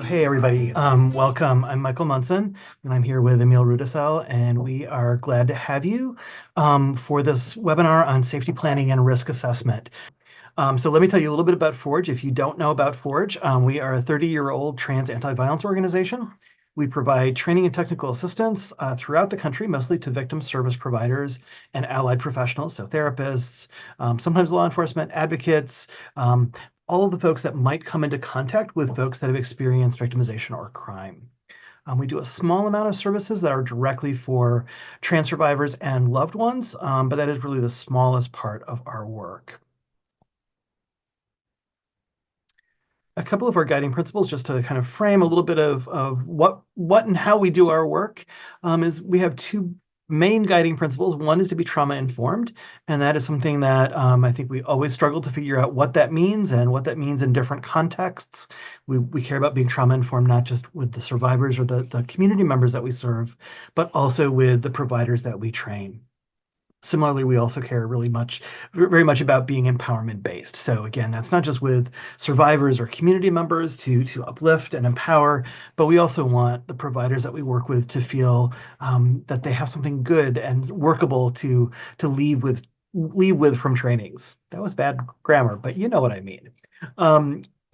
Hey everybody, welcome. I'm Michael Munson, and I'm here with Emil Rudisell, and we are glad to have you for this webinar on safety planning and risk assessment. So let me tell you a little bit about Forge. If you don't know about Forge, we are a 30-year-old trans anti-violence organization. We provide training and technical assistance throughout the country, mostly to victim service providers and allied professionals, so therapists, sometimes law enforcement advocates, all of the folks that might come into contact with folks that have experienced victimization or crime. We do a small amount of services that are directly for trans survivors and loved ones, but that is really the smallest part of our work. A couple of our guiding principles, just to kind of frame a little bit of what and how we do our work, is we have two main guiding principles. One is to be trauma informed, and that is something that I think we always struggle to figure out what that means and what that means in different contexts. We care about being trauma informed, not just with the survivors or the community members that we serve, but also with the providers that we train. Similarly, we also care very much about being empowerment based. So again, that's not just with survivors or community members to uplift and empower, but we also want the providers that we work with to feel that they have something good and workable to leave with from trainings. That was bad grammar, but you know what I mean.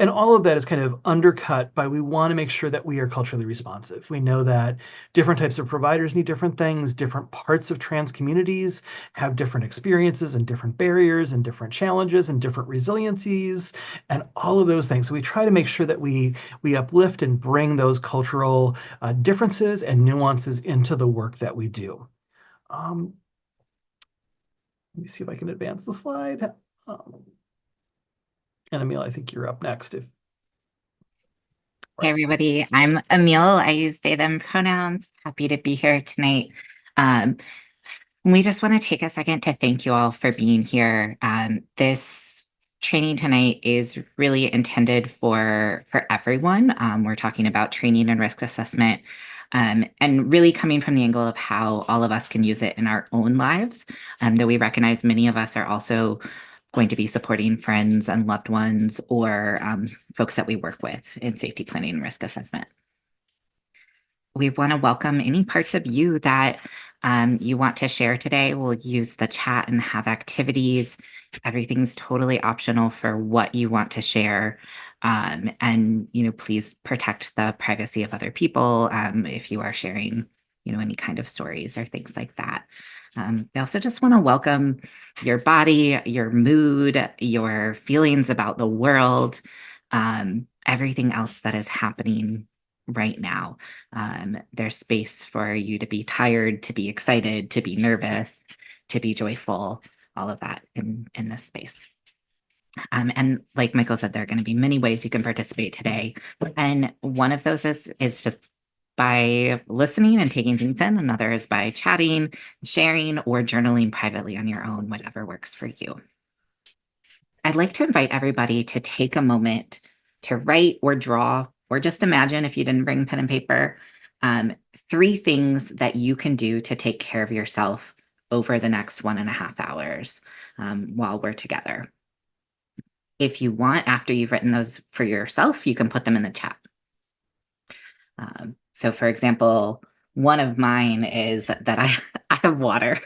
And all of that is kind of undercut by we want to make sure that we are culturally responsive. We know that different types of providers need different things, different parts of trans communities have different experiences and different barriers and different challenges and different resiliencies and all of those things. So we try to make sure that we uplift and bring those cultural differences and nuances into the work that we do. Let me see if I can advance the slide. And Emil, I think you're up next. Hey everybody, I'm Emil. I use they, them pronouns. Happy to be here tonight. Um, we just want to take a second to thank you all for being here. This training tonight is really intended for everyone. We're talking about training and risk assessment, and really coming from the angle of how all of us can use it in our own lives. Though we recognize many of us are also going to be supporting friends and loved ones or folks that we work with in safety planning and risk assessment. We want to welcome any parts of you that you want to share today. We'll use the chat and have activities. Everything's totally optional for what you want to share. And, please protect the privacy of other people if you are sharing, any kind of stories or things like that. I also just want to welcome your body, your mood, your feelings about the world, everything else that is happening right now. There's space for you to be tired, to be excited, to be nervous, to be joyful, all of that in this space. And like Michael said, there are going to be many ways you can participate today. And one of those is just by listening and taking things in. Another is by chatting, sharing, or journaling privately on your own, whatever works for you. I'd like to invite everybody to take a moment to write or draw, or just imagine, if you didn't bring pen and paper, 3 things that you can do to take care of yourself over the next 1.5 hours while we're together. If you want, after you've written those for yourself, you can put them in the chat. So for example, one of mine is that I have water.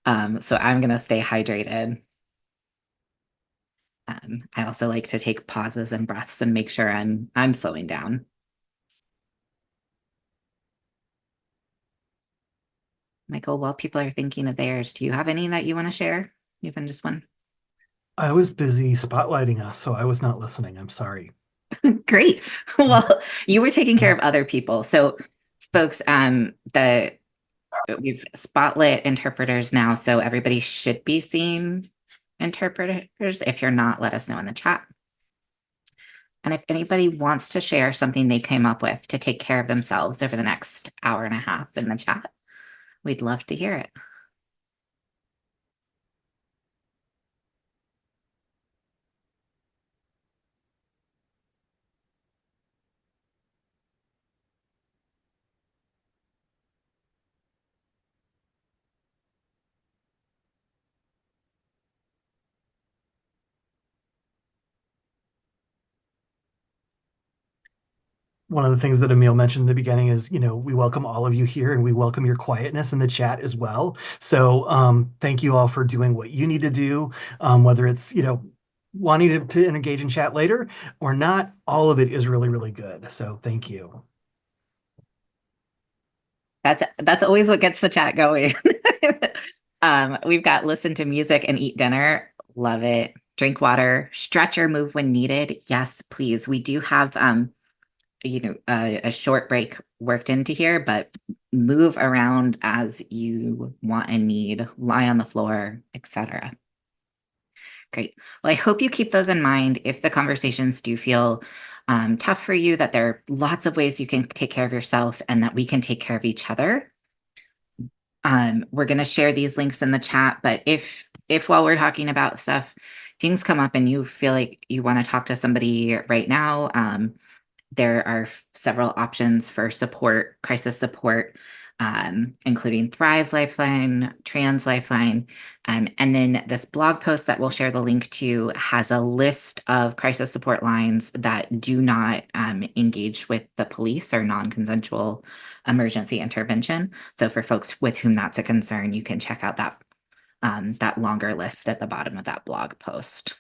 So I'm going to stay hydrated. I also like to take pauses and breaths and make sure I'm slowing down. Michael, while people are thinking of theirs, do you have any that you want to share? Even just one? I was busy spotlighting us, so I was not listening. I'm sorry. Great. Well, you were taking care of other people. So folks, we've spotlit interpreters now, so everybody should be seeing interpreters. If you're not, let us know in the chat. And if anybody wants to share something they came up with to take care of themselves over the next 1.5 hours in the chat, we'd love to hear it. one of the things that Emil mentioned in the beginning is, we welcome all of you here and we welcome your quietness in the chat as well. So thank you all for doing what you need to do, whether it's, wanting to engage in chat later or not, all of it is really, really good. So thank you. That's always what gets the chat going. We've got listen to music and eat dinner. Love it. Drink water, stretch or move when needed. Yes, please. We do have a short break worked into here, but move around as you want and need, lie on the floor, etc. Great. Well, I hope you keep those in mind if the conversations do feel tough for you, that there are lots of ways you can take care of yourself and that we can take care of each other. We're going to share these links in the chat, but if while we're talking about stuff, things come up and you feel like you want to talk to somebody right now, there are several options for support, crisis support, including Thrive Lifeline, Trans Lifeline. And then this blog post that we'll share the link to has a list of crisis support lines that do not engage with the police or non-consensual emergency intervention. So for folks with whom that's a concern, you can check out that longer list at the bottom of that blog post.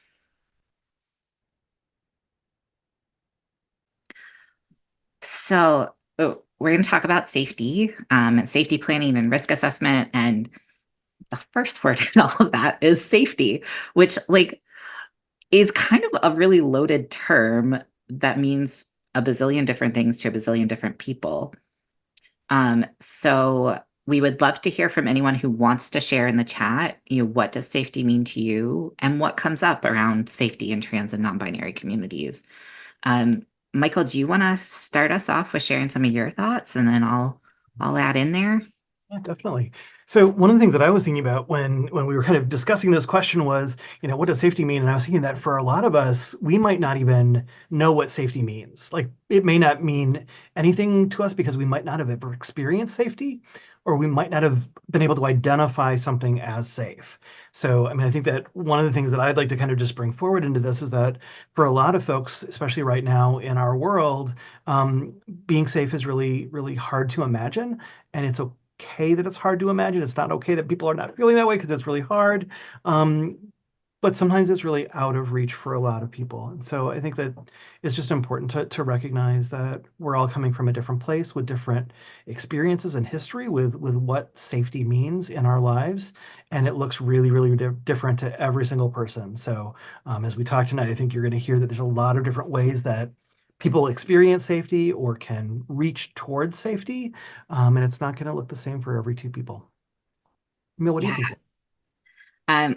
So we're going to talk about safety and safety planning and risk assessment. And the first word in all of that is safety, which is kind of a really loaded term that means a bazillion different things to a bazillion different people. So we would love to hear from anyone who wants to share in the chat, what does safety mean to you and what comes up around safety in trans and non-binary communities. Michael, do you want to start us off with sharing some of your thoughts and then I'll add in there? Yeah, definitely. So one of the things that I was thinking about when we were kind of discussing this question was, what does safety mean? And I was thinking that for a lot of us, we might not even know what safety means. Like it may not mean anything to us because we might not have ever experienced safety, or we might not have been able to identify something as safe. So, I mean, I think that one of the things that I'd like to kind of just bring forward into this is that for a lot of folks, especially right now in our world, being safe is really, really hard to imagine, and it's okay that it's hard to imagine. It's not okay that people are not feeling that way because it's really hard. Um, but sometimes it's really out of reach for a lot of people. And so I think that it's just important to recognize that we're all coming from a different place with different experiences and history with what safety means in our lives. And it looks really, really different to every single person. So as we talk tonight, I think you're going to hear that there's a lot of different ways that people experience safety or can reach towards safety. And it's not going to look the same for every two people. Emil, what do you Yeah. think? I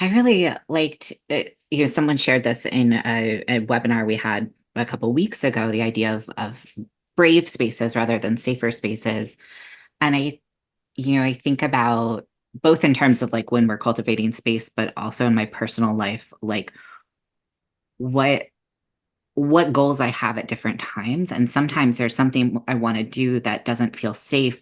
really liked it. Someone shared this in a webinar we had a couple weeks ago, the idea of brave spaces rather than safer spaces. And I think about both in terms of like when we're cultivating space, but also in my personal life, like what what goals I have at different times. And sometimes there's something I want to do that doesn't feel safe,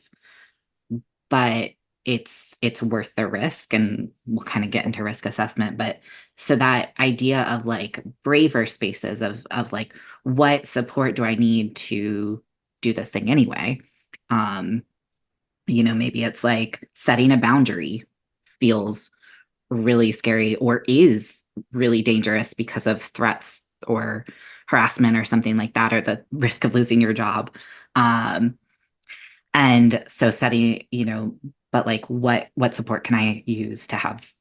but it's worth the risk. And we'll kind of get into risk assessment. But so that idea of like braver spaces of like what support do I need to do this thing anyway? Um, maybe it's like setting a boundary feels really scary or is really dangerous because of threats or harassment or something like that, or the risk of losing your job. And so setting, but like what support can I use to have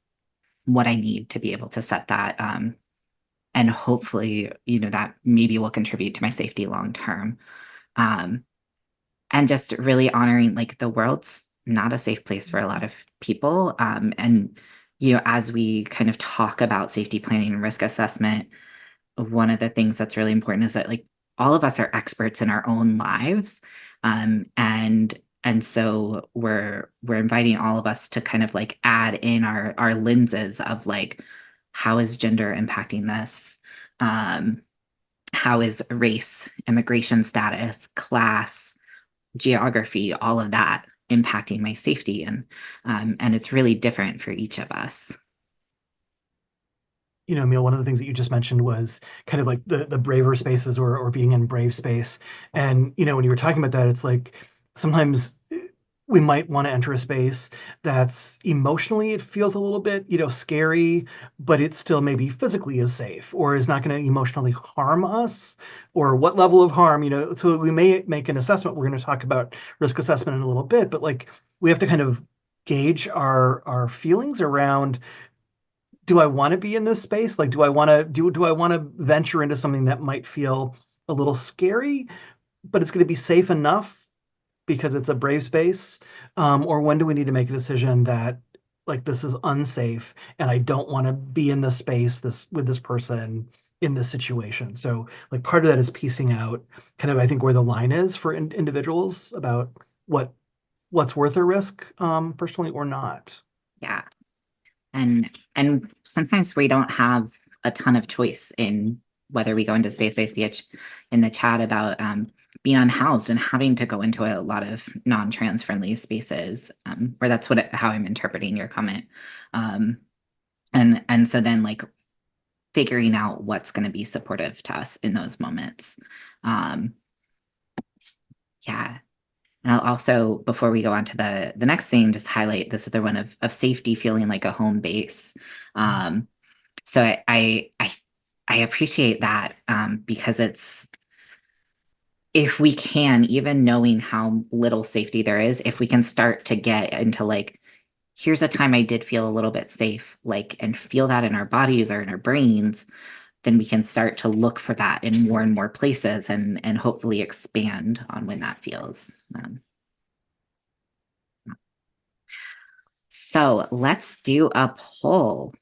what I need to be able to set that and hopefully, that maybe will contribute to my safety long term. Um, and just really honoring like the world's not a safe place for a lot of people. And as we kind of talk about safety planning and risk assessment, one of the things that's really important is that like all of us are experts in our own lives. And so we're inviting all of us to kind of like add in our lenses of like, how is gender impacting this? How is race, immigration status, class, geography, all of that impacting my safety? And it's really different for each of us. Emil, one of the things that you just mentioned was kind of like the braver spaces or being in brave space. And, when you were talking about that, it's like sometimes we might want to enter a space that's emotionally, it feels a little bit, scary, but it still maybe physically is safe or is not going to emotionally harm us, or what level of harm, so we may make an assessment. We're going to talk about risk assessment in a little bit, but like we have to kind of gauge our feelings around, do I want to be in this space? Like, do I want to venture into something that might feel a little scary, but it's going to be safe enough because it's a brave space? Or when do we need to make a decision that like this is unsafe and I don't want to be in this space this with this person in this situation? So like part of that is piecing out kind of I think where the line is for individuals about what's worth a risk, personally or not. Yeah. And sometimes we don't have a ton of choice in whether we go into space. I see it in the chat about being unhoused and having to go into a lot of non-trans friendly spaces, where that's how I'm interpreting your comment. Um, and so then like figuring out what's going to be supportive to us in those moments. Um, yeah. And I'll also, before we go on to the next thing, just highlight this other one of safety feeling like a home base. Um, so I appreciate that, because it's, if we can, even knowing how little safety there is, if we can start to get into like, here's a time I did feel a little bit safe, like, and feel that in our bodies or in our brains, then we can start to look for that in more and more places and hopefully expand on when that feels. So let's do a poll.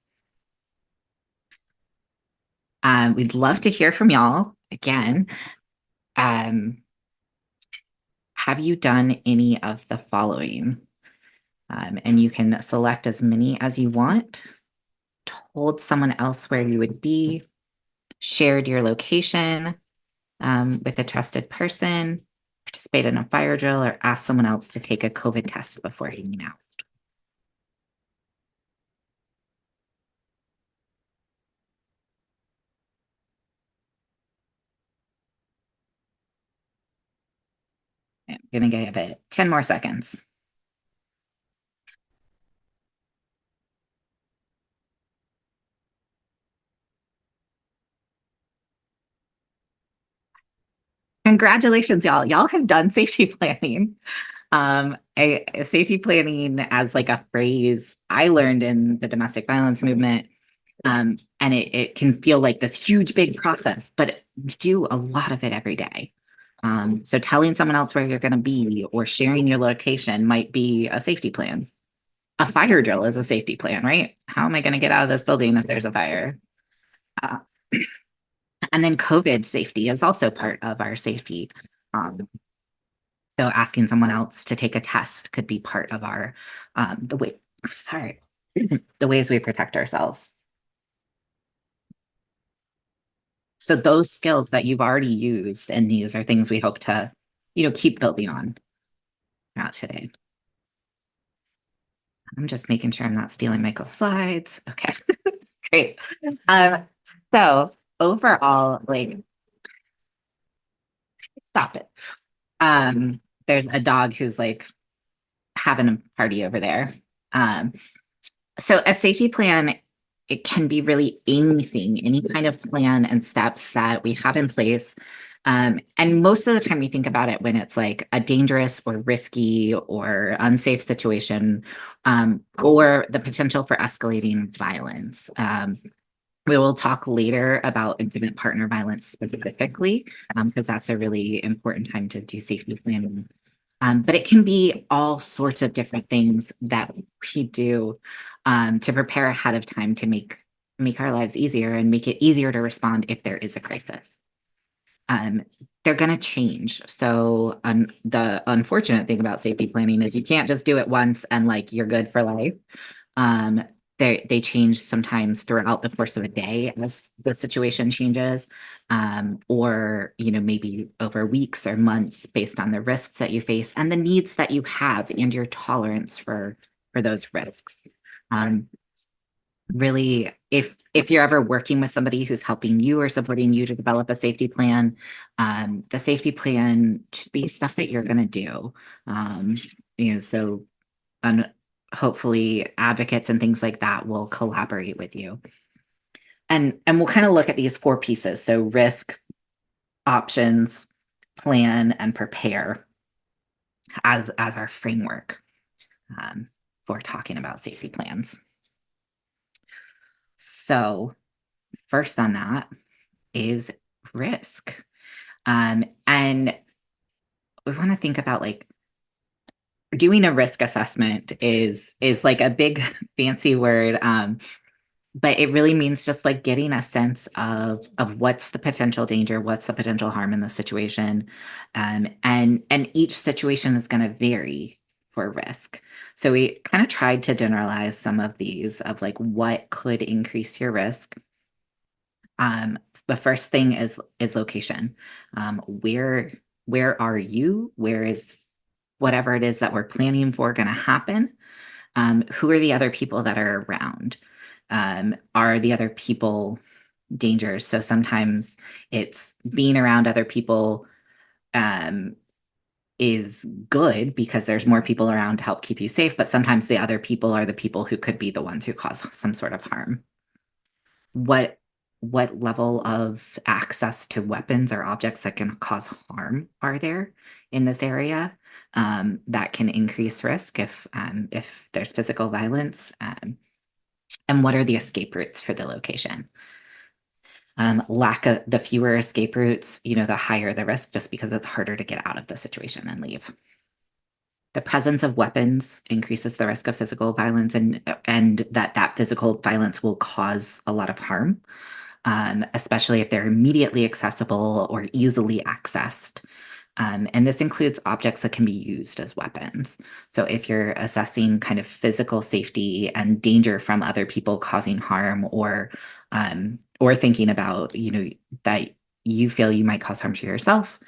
We'd love to hear from y'all again. Um, have you done any of the following? And you can select as many as you want. Told someone else where you would be, shared your location with a trusted person, participated in a fire drill, or asked someone else to take a COVID test before hanging out. I'm gonna give it 10 more seconds. Congratulations, y'all. Y'all have done safety planning. Safety planning as like a phrase I learned in the domestic violence movement. And it can feel like this huge, big process, but we do a lot of it every day. So telling someone else where you're going to be or sharing your location might be a safety plan. A fire drill is a safety plan, right? How am I going to get out of this building if there's a fire? Uh, and then COVID safety is also part of our safety. Um, so asking someone else to take a test could be part of our the way, sorry, the ways we protect ourselves. So those skills that you've already used, and these are things we hope to, keep building on today. I'm just making sure I'm not stealing Michael's slides. Okay, great. Um, so overall, like, stop it. There's a dog who's like having a party over there. Um, so a safety plan, it can be really anything, any kind of plan and steps that we have in place. And most of the time we think about it when it's like a dangerous or risky or unsafe situation, or the potential for escalating violence. We will talk later about intimate partner violence specifically, because that's a really important time to do safety planning. But it can be all sorts of different things that we do, to prepare ahead of time to make our lives easier and make it easier to respond if there is a crisis. Um, they're going to change. So the unfortunate thing about safety planning is you can't just do it once and like you're good for life. Um, they change sometimes throughout the course of a day as the situation changes, or maybe over weeks or months based on the risks that you face and the needs that you have and your tolerance for those risks. Um, really, if you're ever working with somebody who's helping you or supporting you to develop a safety plan, the safety plan should be stuff that you're going to do. Um, so and hopefully advocates and things like that will collaborate with you. And we'll kind of look at these four pieces. So risk, options, plan, and prepare as our framework um, for talking about safety plans. So first on that is risk. And we want to think about like doing a risk assessment is like a big fancy word. But it really means just like getting a sense of what's the potential danger, what's the potential harm in the situation. And each situation is going to vary for risk. So we kind of tried to generalize some of these of like what could increase your risk. The first thing is location. Where are you? Where is whatever it is that we're planning for going to happen? Who are the other people that are around? Are the other people dangers? So sometimes it's being around other people um, is good because there's more people around to help keep you safe, but sometimes the other people are the people who could be the ones who cause some sort of harm. What what level of access to weapons or objects that can cause harm are there in this area that can increase risk if there's physical violence? And what are the escape routes for the location? Lack of the fewer escape routes, the higher the risk, just because it's harder to get out of the situation and leave. The presence of weapons increases the risk of physical violence, and that physical violence will cause a lot of harm, especially if they're immediately accessible or easily accessed. And this includes objects that can be used as weapons. So if you're assessing kind of physical safety and danger from other people causing harm, or thinking about, that you feel you might cause harm to yourself,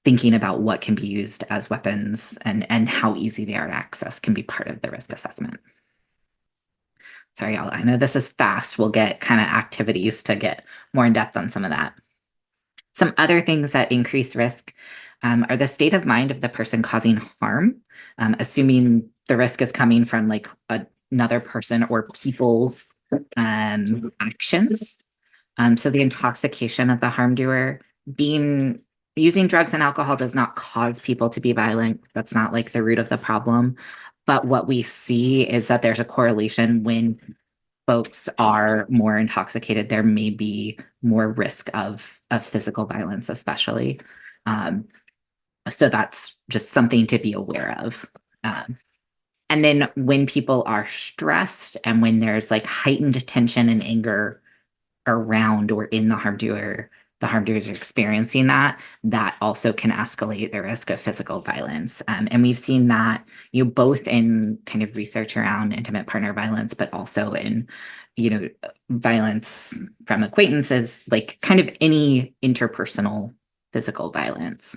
thinking about what can be used as weapons and how easy they are to access can be part of the risk assessment. Sorry, y'all. I know this is fast. We'll get kind of activities to get more in depth on some of that. Some other things that increase risk are the state of mind of the person causing harm, assuming the risk is coming from like another person or people's actions. So the intoxication of the harm doer, using drugs and alcohol does not cause people to be violent. That's not like the root of the problem. But what we see is that there's a correlation when folks are more intoxicated, there may be more risk of physical violence, especially. Um, so that's just something to be aware of. And then when people are stressed and when there's like heightened tension and anger around or in the harm doers are experiencing that also can escalate the risk of physical violence. And we've seen that both in kind of research around intimate partner violence, but also in violence from acquaintances, like kind of any interpersonal physical violence.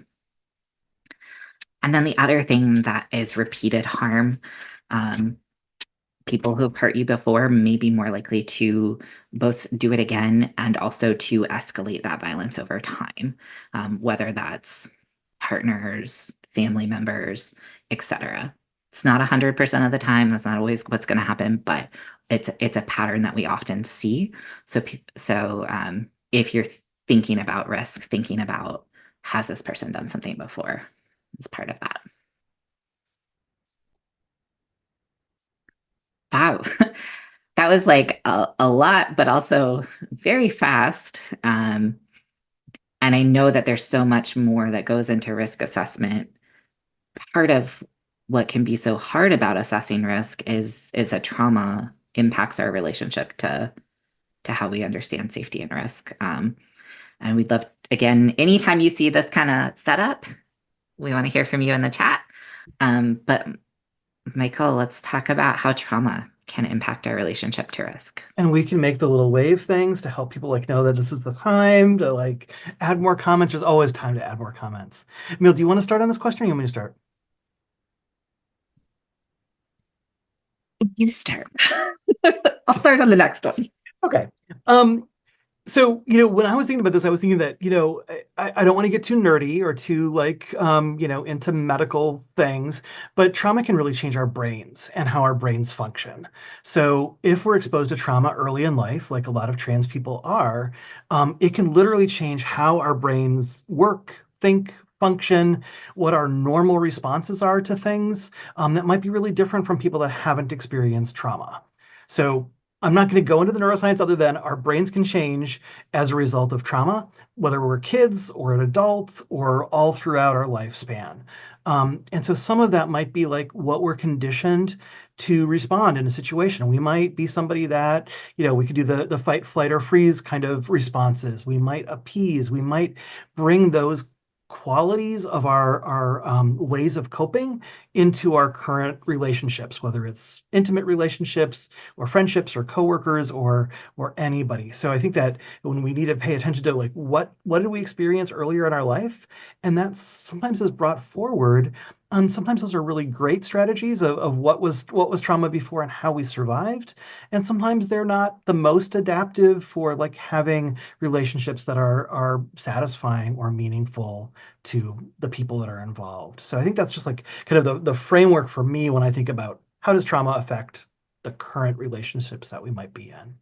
And then the other thing that is repeated harm. People who've hurt you before may be more likely to both do it again and also to escalate that violence over time, whether that's partners, family members, etc. It's not 100% of the time. That's not always what's going to happen, but it's a pattern that we often see. So if you're thinking about risk, thinking about has this person done something before is part of that. Wow. That was like a lot, but also very fast. And I know that there's so much more that goes into risk assessment. Part of what can be so hard about assessing risk is that trauma impacts our relationship to how we understand safety and risk. And we'd love, again, anytime you see this kind of setup, we want to hear from you in the chat. But Michael, let's talk about how trauma can impact our relationship to risk. And we can make the little wave things to help people like know that this is the time to like add more comments. There's always time to add more comments. Emil, do you want to start on this question or you want me to start? You start. I'll start on the next one. Okay. Um, So, when I was thinking about this, I was thinking that, I don't want to get too nerdy or too like, into medical things, but trauma can really change our brains and how our brains function. So if we're exposed to trauma early in life, like a lot of trans people are, it can literally change how our brains work, think, function, what our normal responses are to things, that might be really different from people that haven't experienced trauma. So I'm not going to go into the neuroscience other than our brains can change as a result of trauma, whether we're kids or an adult or all throughout our lifespan. And so some of that might be like what we're conditioned to respond in a situation. We might be somebody that, we could do the fight, flight, or freeze kind of responses. We might appease. We might bring those qualities of our ways of coping into our current relationships, whether it's intimate relationships or friendships or coworkers or anybody. So I think that when we need to pay attention to like what did we experience earlier in our life, and that sometimes is brought forward. Sometimes those are really great strategies of what was trauma before and how we survived, and sometimes they're not the most adaptive for like having relationships that are satisfying or meaningful to the people that are involved. So I think that's just like kind of the framework for me when I think about how does trauma affect the current relationships that we might be in.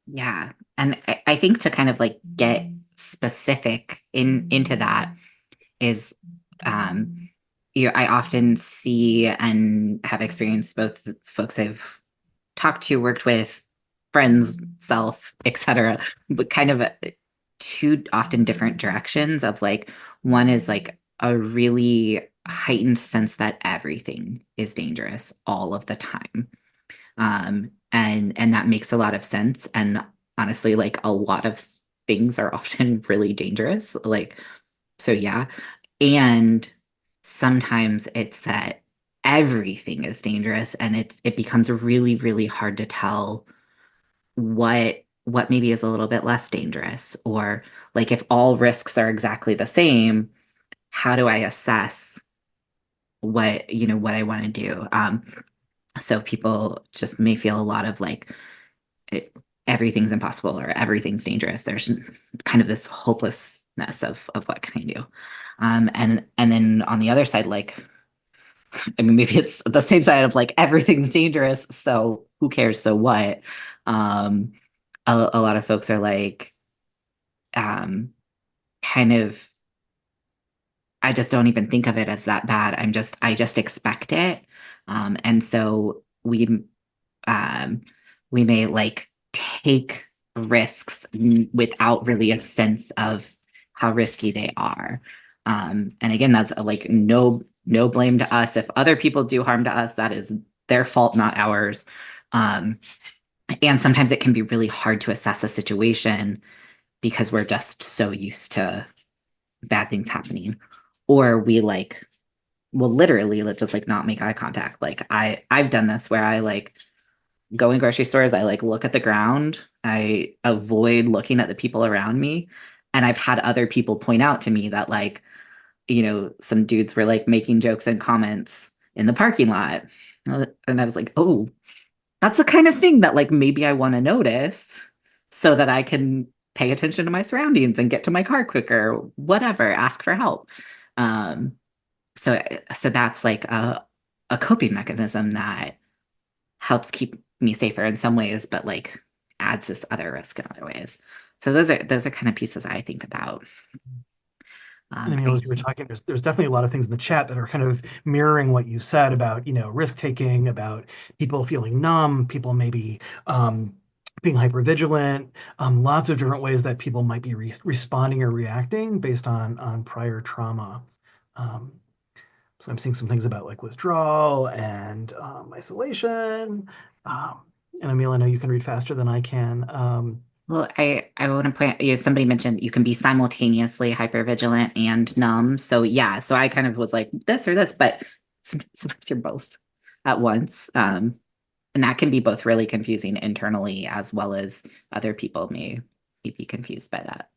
Yeah. And I think to kind of like get specific into that is um I often see and have experienced both folks I've talked to, worked with, friends, self, etc., but kind of two often different directions of like one is like a really heightened sense that everything is dangerous all of the time. And that makes a lot of sense. And honestly, like a lot of things are often really dangerous. Like, so yeah. And sometimes it's that everything is dangerous and it becomes really, really hard to tell what maybe is a little bit less dangerous. Or like if all risks are exactly the same, how do I assess what I want to do? So people just may feel a lot of like it, everything's impossible or everything's dangerous. There's kind of this hopelessness of what can I do? And then on the other side, like I mean, maybe it's the same side of like everything's dangerous, so who cares? So what? Um, a lot of folks are like, um, kind of, I just don't even think of it as that bad. I just expect it. And so um, we may like take risks without really a sense of how risky they are. And again, that's like no blame to us. If other people do harm to us, that is their fault, not ours. Um, and sometimes it can be really hard to assess a situation because we're just so used to bad things happening, or we like will literally let's just like not make eye contact. Like I've done this where I like go in grocery stores, I like look at the ground, I avoid looking at the people around me. And I've had other people point out to me that like, some dudes were like making jokes and comments in the parking lot. And I was like, oh, that's the kind of thing that like maybe I want to notice so that I can pay attention to my surroundings and get to my car quicker, whatever, ask for help. Um, so that's like a coping mechanism that helps keep me safer in some ways, but like adds this other risk in other ways. So those are kind of pieces I think about. And I mean, I as you were talking, there's definitely a lot of things in the chat that are kind of mirroring what you said about, risk taking, about people feeling numb, people maybe being hypervigilant, lots of different ways that people might be responding or reacting based on prior trauma. Um, so I'm seeing some things about like withdrawal and isolation. Um, and Emil, I know you can read faster than I can. Well, I want to point, somebody mentioned you can be simultaneously hypervigilant and numb. So yeah, so I kind of was like this or this, but sometimes you're both at once. And that can be both really confusing internally as well as other people may be confused by that.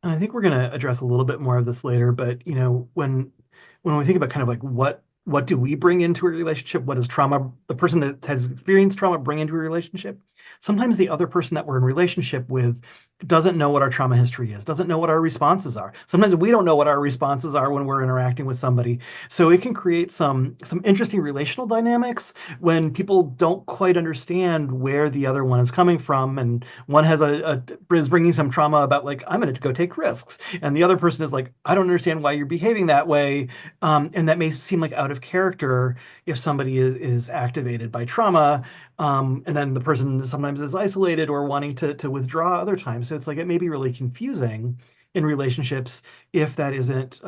And I think we're going to address a little bit more of this later, but when we think about kind of like what what do we bring into a relationship? What does trauma, the person that has experienced trauma, bring into a relationship? Sometimes the other person that we're in relationship with doesn't know what our trauma history is, doesn't know what our responses are. Sometimes we don't know what our responses are when we're interacting with somebody. So it can create some interesting relational dynamics when people don't quite understand where the other one is coming from, and one has is bringing some trauma about like, I'm going to go take risks, and the other person is like, I don't understand why you're behaving that way, and that may seem like out of character if somebody is activated by trauma, and then the person sometimes is isolated or wanting to withdraw other times. So it's like it may be really confusing in relationships if that isn't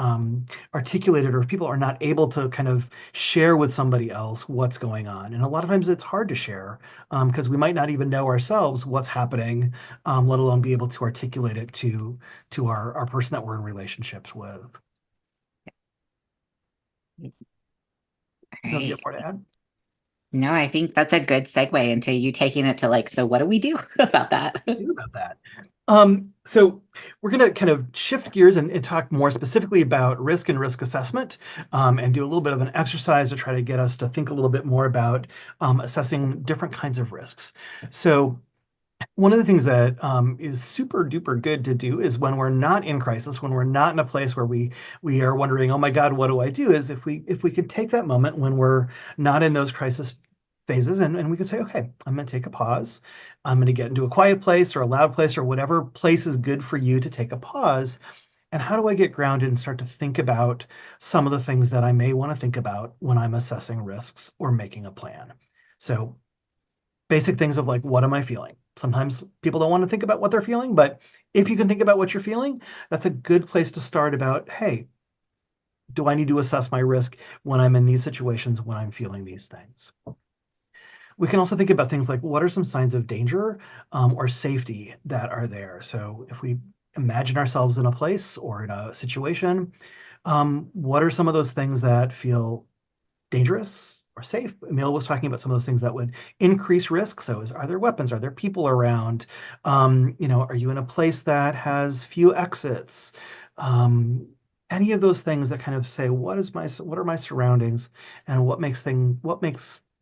articulated, or if people are not able to kind of share with somebody else what's going on. And a lot of times it's hard to share because we might not even know ourselves what's happening, let alone be able to articulate it to our person that we're in relationships with. All You know, if you have right. more to add? No, I think that's a good segue into you taking it to like, so what do we do about that? Do about that. So we're going to kind of shift gears and talk more specifically about risk and risk assessment, and do a little bit of an exercise to try to get us to think a little bit more about assessing different kinds of risks. So one of the things that is super duper good to do is when we're not in crisis, when we're not in a place where we are wondering, oh my God, what do I do? Is if we could take that moment when we're not in those crisis phases, and we could say, okay, I'm going to take a pause. I'm going to get into a quiet place or a loud place or whatever place is good for you to take a pause. And how do I get grounded and start to think about some of the things that I may want to think about when I'm assessing risks or making a plan? So basic things of like, what am I feeling? Sometimes people don't want to think about what they're feeling, but if you can think about what you're feeling, that's a good place to start about, hey, do I need to assess my risk when I'm in these situations, when I'm feeling these things? We can also think about things like, what are some signs of danger or safety that are there? So if we imagine ourselves in a place or in a situation, what are some of those things that feel dangerous or safe? Emil was talking about some of those things that would increase risk. So are there weapons? Are there people around? Are you in a place that has few exits? Any of those things that kind of say, what are my surroundings, and what makes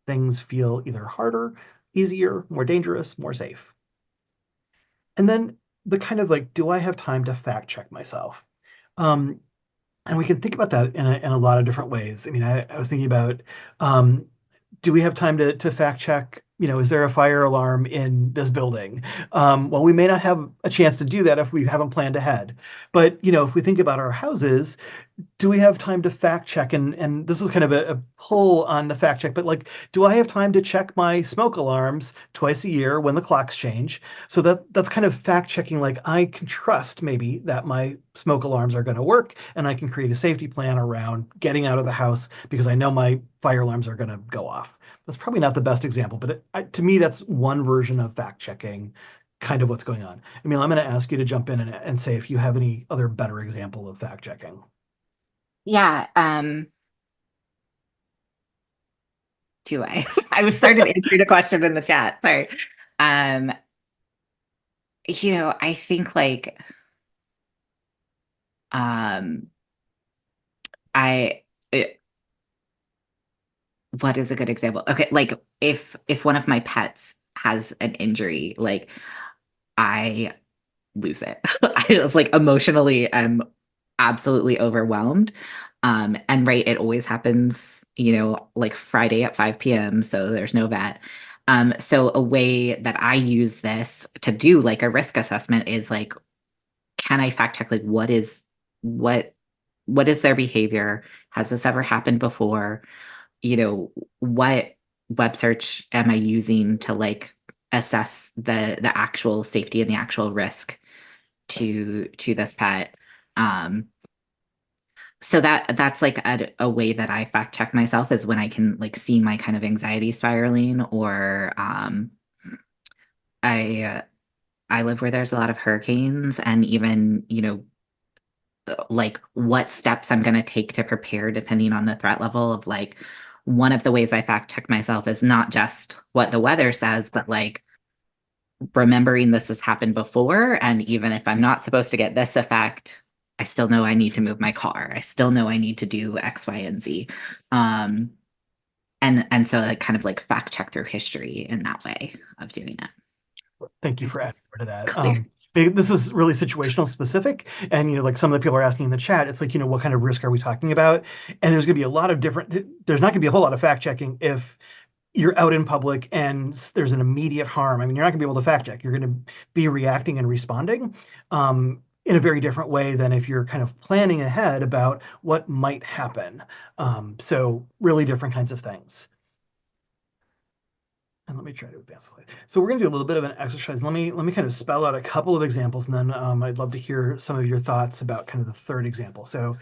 things feel either harder, easier, more dangerous, more safe? And then the kind of like, do I have time to fact check myself? Um, and we can think about that in a lot of different ways. I mean, I was thinking about, um, do we have time to fact check? Is there a fire alarm in this building? Well, we may not have a chance to do that if we haven't planned ahead. But if we think about our houses, do we have time to fact check? And this is kind of a pull on the fact check, but like, do I have time to check my smoke alarms twice a year when the clocks change? So that's kind of fact checking. Like, I can trust maybe that my smoke alarms are going to work, and I can create a safety plan around getting out of the house because I know my fire alarms are going to go off. That's probably not the best example, but to me, that's one version of fact checking kind of what's going on. I mean, I'm going to ask you to jump in and say if you have any other better example of fact checking. Yeah, do I? I was starting to answer the question in the chat. Sorry. Um, I think like um I it, what is a good example? Okay, like if one of my pets has an injury, like I lose it. I was like emotionally, I'm absolutely overwhelmed. And right, it always happens, like Friday at 5 p.m. So there's no vet. So a way that I use this to do like a risk assessment is like, can I fact check like what what is their behavior? Has this ever happened before? What web search am I using to like assess the actual safety and the actual risk to this pet? Um, so that's like a way that I fact check myself is when I can like see my kind of anxiety spiraling or I I live where there's a lot of hurricanes and even, like what steps I'm going to take to prepare depending on the threat level of like one of the ways I fact check myself is not just what the weather says, but like remembering this has happened before. And even if I'm not supposed to get this effect, I still know I need to move my car. I still know I need to do X, Y, and Z. Um, and so I kind of like fact check through history in that way of doing it. Thank you If for adding it's more to that. clear. This is really situational specific, and like some of the people are asking in the chat, it's like, what kind of risk are we talking about? And there's going to be a lot of different. There's not going to be a whole lot of fact checking if you're out in public and there's an immediate harm. I mean, you're not going to be able to fact check. You're going to be reacting and responding in a very different way than if you're kind of planning ahead about what might happen. So really different kinds of things. And let me try to advance the slide. So we're going to do a little bit of an exercise. Let me kind of spell out a couple of examples, and then I'd love to hear some of your thoughts about kind of the third example. So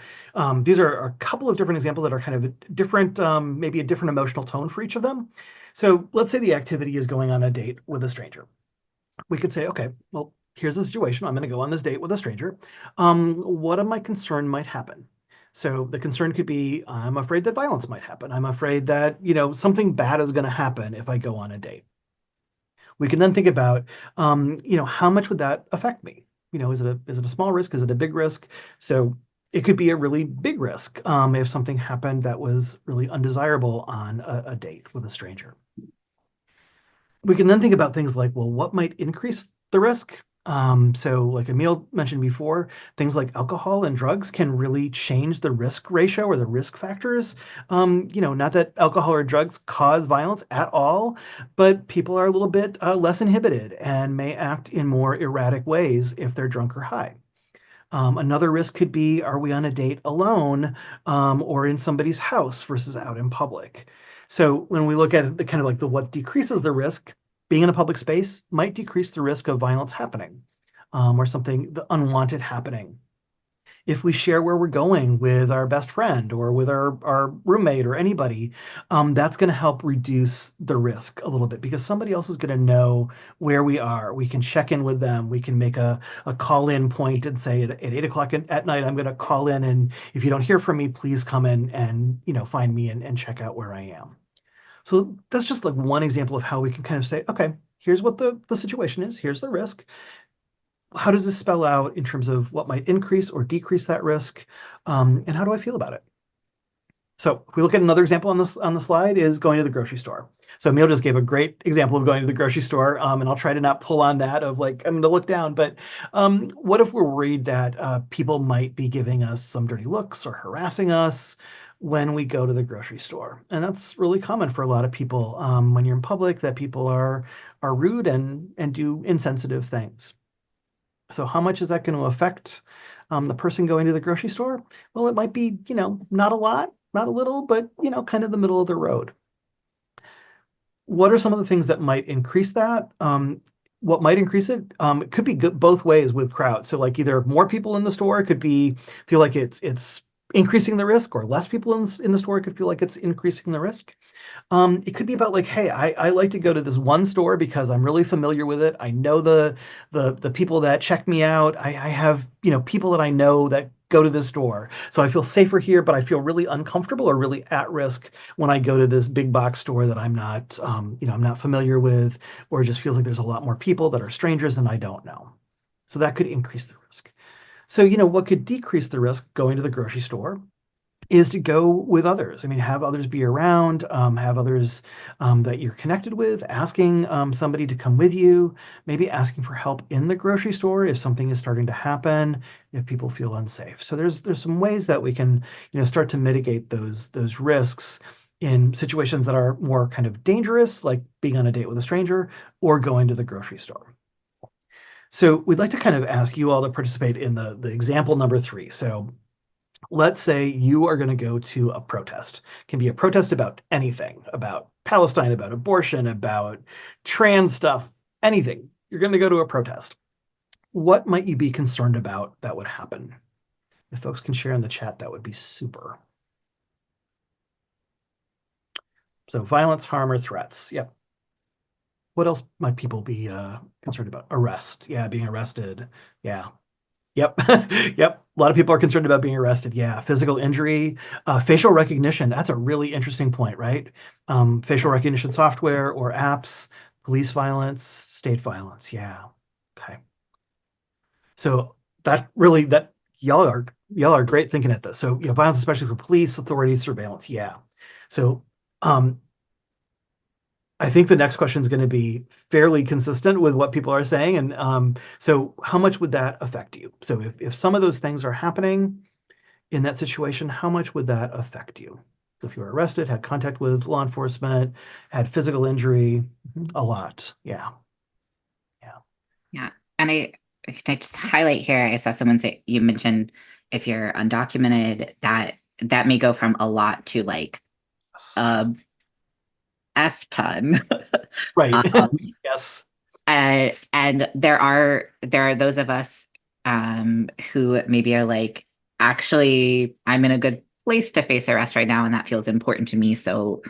these are a couple of different examples that are kind of different, maybe a different emotional tone for each of them. So let's say the activity is going on a date with a stranger. We could say, okay, well, here's the situation. I'm going to go on this date with a stranger. What am I concerned might happen? So the concern could be, I'm afraid that violence might happen. I'm afraid that, something bad is going to happen if I go on a date. We can then think about, how much would that affect me? Is it a small risk? Is it a big risk? So it could be a really big risk if something happened that was really undesirable on a date with a stranger. We can then think about things like, well, what might increase the risk? So like Emil mentioned before, things like alcohol and drugs can really change the risk ratio or the risk factors. Not that alcohol or drugs cause violence at all, but people are a little bit less inhibited and may act in more erratic ways if they're drunk or high. Another risk could be, are we on a date alone or in somebody's house versus out in public? So when we look at the kind of like the what decreases the risk, being in a public space might decrease the risk of violence happening or something the unwanted happening. If we share where we're going with our best friend or with our roommate or anybody, that's going to help reduce the risk a little bit because somebody else is going to know where we are. We can check in with them. We can make a call in point and say at 8 o'clock at night, I'm going to call in. And if you don't hear from me, please come in and find me and check out where I am. So that's just like one example of how we can kind of say, okay, here's what the situation is. Here's the risk. How does this spell out in terms of what might increase or decrease that risk? And how do I feel about it? So if we look at another example on the slide is going to the grocery store. So Emil just gave a great example of going to the grocery store, and I'll try to not pull on that of like, I'm going to look down, but what if we're worried that people might be giving us some dirty looks or harassing us when we go to the grocery store? And that's really common for a lot of people when you're in public, that people are rude and do insensitive things. So how much is that going to affect the person going to the grocery store? Well, it might be, not a lot, not a little, but, kind of the middle of the road. What are some of the things that might increase that? What might increase it? It could be good both ways with crowds. So like either more people in the store, it could be feel like it's increasing the risk, or less people in the store, it could feel like it's increasing the risk. It could be about like, hey, I like to go to this one store because I'm really familiar with it. I know the people that check me out. I have, people that I know that go to this store. So I feel safer here, but I feel really uncomfortable or really at risk when I go to this big box store that I'm not familiar with, or it just feels like there's a lot more people that are strangers and I don't know. So that could increase the risk. So, what could decrease the risk going to the grocery store is to go with others. I mean, have others be around, have others that you're connected with, asking somebody to come with you, maybe asking for help in the grocery store if something is starting to happen, if people feel unsafe. So there's some ways that we can, start to mitigate those risks in situations that are more kind of dangerous, like being on a date with a stranger or going to the grocery store. So we'd like to kind of ask you all to participate in the example number 3. So let's say you are going to go to a protest. It can be a protest about anything, about Palestine, about abortion, about trans stuff, anything. You're going to go to a protest. What might you be concerned about that would happen? If folks can share in the chat, that would be super. So violence, harm, or threats. Yep. What else might people be concerned about? Arrest. Yeah, being arrested. Yeah. Yep. Yep. A lot of people are concerned about being arrested. Yeah. Physical injury, facial recognition. That's a really interesting point, right? Facial recognition software or apps, police violence, state violence. Yeah. Okay. So that y'all are great thinking at this. So, violence, especially for police, authorities, surveillance. Yeah. So, um, I think the next question is going to be fairly consistent with what people are saying. And so, how much would that affect you? So, if some of those things are happening in that situation, how much would that affect you? So, if you were arrested, had contact with law enforcement, had physical injury, a lot. Yeah. Yeah. Yeah. And can I just highlight here, I saw someone say, you mentioned if you're undocumented, that may go from a lot to like Yes. a F ton. Right. Um, Yes. and there are those of us who maybe are like, actually, I'm in a good place to face arrest right now, and that feels important to me. So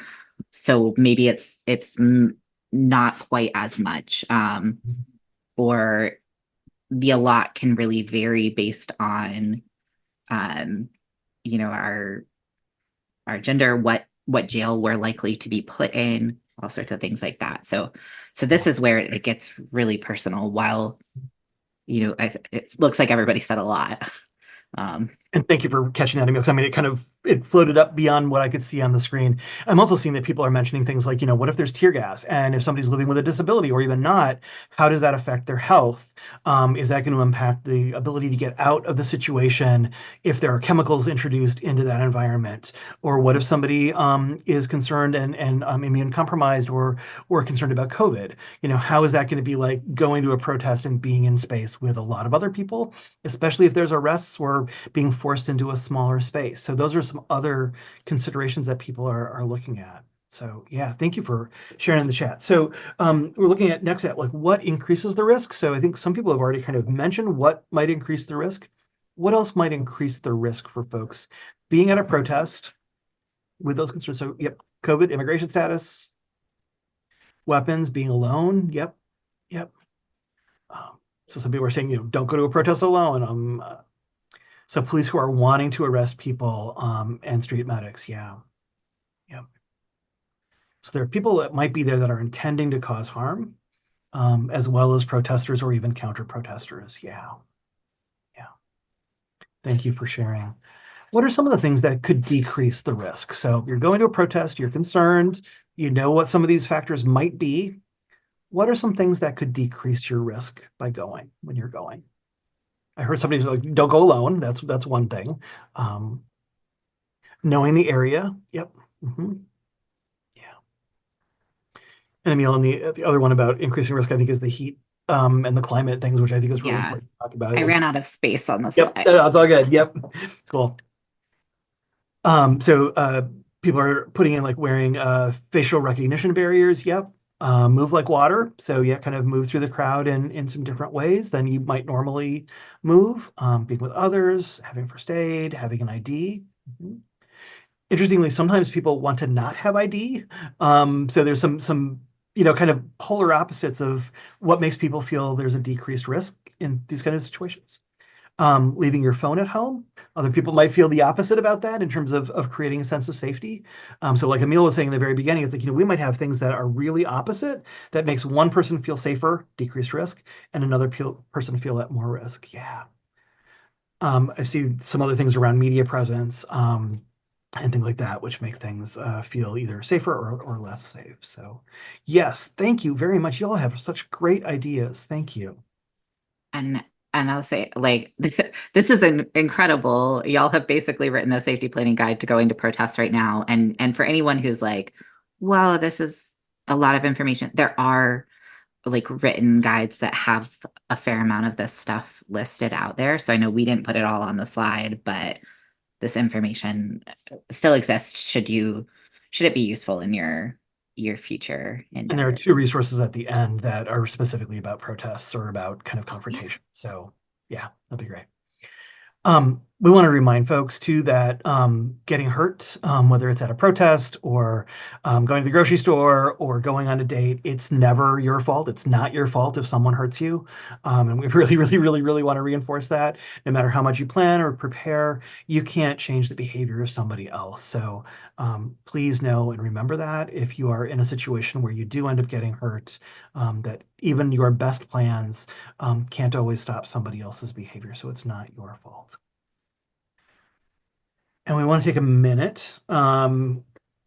maybe it's not quite as much. Or the a lot can really vary based on um, our gender, what jail we're likely to be put in, all sorts of things like that. So this is where it gets really personal. While it looks like everybody said a lot. Um, And thank you for catching that, Emil, because I mean, it floated up beyond what I could see on the screen. I'm also seeing that people are mentioning things like, what if there's tear gas? And if somebody's living with a disability or even not, how does that affect their health? Is that going to impact the ability to get out of the situation if there are chemicals introduced into that environment? Or what if somebody is concerned and immune compromised or concerned about COVID? How is that going to be like going to a protest and being in space with a lot of other people, especially if there's arrests or being forced into a smaller space. So those are some other considerations that people are looking at. So yeah, thank you for sharing in the chat. So we're looking at next at like what increases the risk. So I think some people have already kind of mentioned what might increase the risk. What else might increase the risk for folks being at a protest with those concerns? So yep, COVID, immigration status, weapons, being alone. Yep, yep. Um, so some people are saying, don't go to a protest alone. So police who are wanting to arrest people and street medics, yeah, yeah. So there are people that might be there that are intending to cause harm, as well as protesters or even counter protesters. Yeah, yeah. Thank you for sharing. What are some of the things that could decrease the risk? So you're going to a protest, you're concerned, you know what some of these factors might be. What are some things that could decrease your risk by going when you're going? I heard somebody like, don't go alone. That's one thing. Um, Knowing the area. Yep. Hmm. Yeah. And Emil, and the other one about increasing risk, I think, is the heat and the climate things, which I think is really yeah, important to talk about. I ran out of space on the Yep, slide. that's all good. Yep, cool. So people are putting in like wearing facial recognition barriers. Yep. Move like water. So yeah, kind of move through the crowd in some different ways than you might normally move. Being with others, having first aid, having an ID. Mhm. Interestingly, sometimes people want to not have ID. So there's some kind of polar opposites of what makes people feel there's a decreased risk in these kind of situations. Leaving your phone at home. Other people might feel the opposite about that in terms of creating a sense of safety. So like Emil was saying in the very beginning, it's like, we might have things that are really opposite that makes one person feel safer, decreased risk, and another person feel at more risk. Yeah. I see some other things around media presence. And things like that, which make things feel either safer or less safe. So, yes, thank you very much. You all have such great ideas. Thank you. And I'll say, like, this is incredible. Y'all have basically written a safety planning guide to going to protests right now. And for anyone who's like, whoa, this is a lot of information, there are like written guides that have a fair amount of this stuff listed out there. So I know we didn't put it all on the slide, but this information still exists should it be useful in your future And there are endeavor. two resources at the end that are specifically about protests or about kind of Yeah. confrontation. So, yeah, that'd be great. We want to remind folks too that getting hurt, whether it's at a protest or going to the grocery store or going on a date, it's never your fault. It's not your fault if someone hurts you. And we really, really, really, really want to reinforce that. No matter how much you plan or prepare, you can't change the behavior of somebody else. So please know and remember that if you are in a situation where you do end up getting hurt, that even your best plans can't always stop somebody else's behavior. So it's not your fault. And we want to take a minute.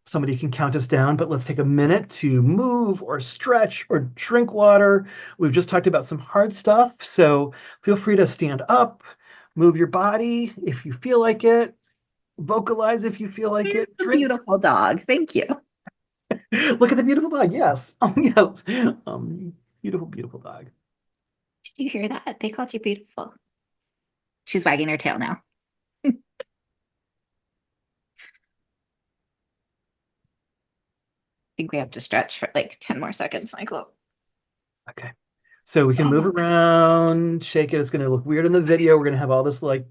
Somebody can count us down, but let's take a minute to move or stretch or drink water. We've just talked about some hard stuff, so feel free to stand up, move your body if you feel like it, vocalize if you feel like Here's it, the drink. beautiful dog. Thank you. Look at the beautiful dog. Yes. Yes. Beautiful, beautiful dog. Did you hear that? They called you beautiful. She's wagging her tail now. I think we have to stretch for like 10 more seconds, Michael. Okay. So we can move Oh, around, shake it. It's going to look weird in the video. We're going to have all this like,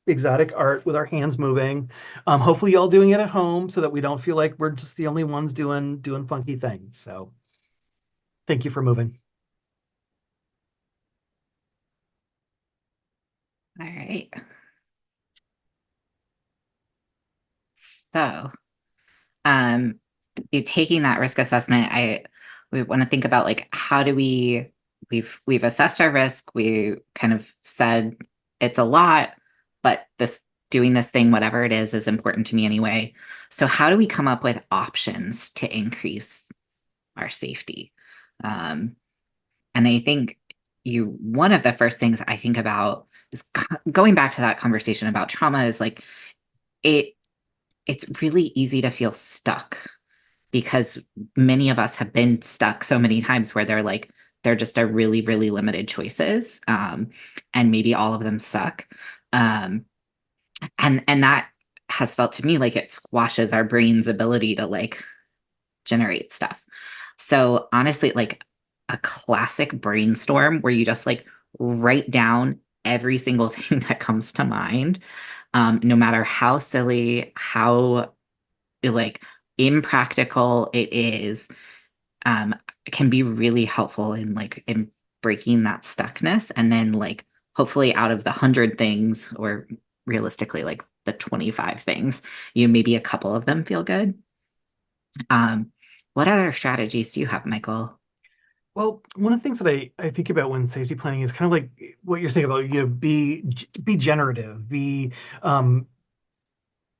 exotic art with our hands moving. Hopefully y'all doing it at home so that we don't feel like we're just the only ones doing funky things. So thank you for moving. all right. So, um, you taking that risk assessment, we want to think about like how do we've assessed our risk. We kind of said it's a lot, but this doing this thing, whatever it is important to me anyway. So how do we come up with options to increase our safety? Um, and I think one of the first things I think about is going back to that conversation about trauma is like it it's really easy to feel stuck because many of us have been stuck so many times where they're just a really, really limited choices. And maybe all of them suck. Um, and that has felt to me like it squashes our brain's ability to like generate stuff. So honestly, like a classic brainstorm where you just like write down every single thing that comes to mind, no matter how silly, how like impractical it is, um, can be really helpful in breaking that stuckness. And then like hopefully out of the 100 things, or realistically like the 25 things, maybe a couple of them feel good. Um, what other strategies do you have, Michael? Well, one of the things that I think about when safety planning is kind of like what you're saying about, be generative, be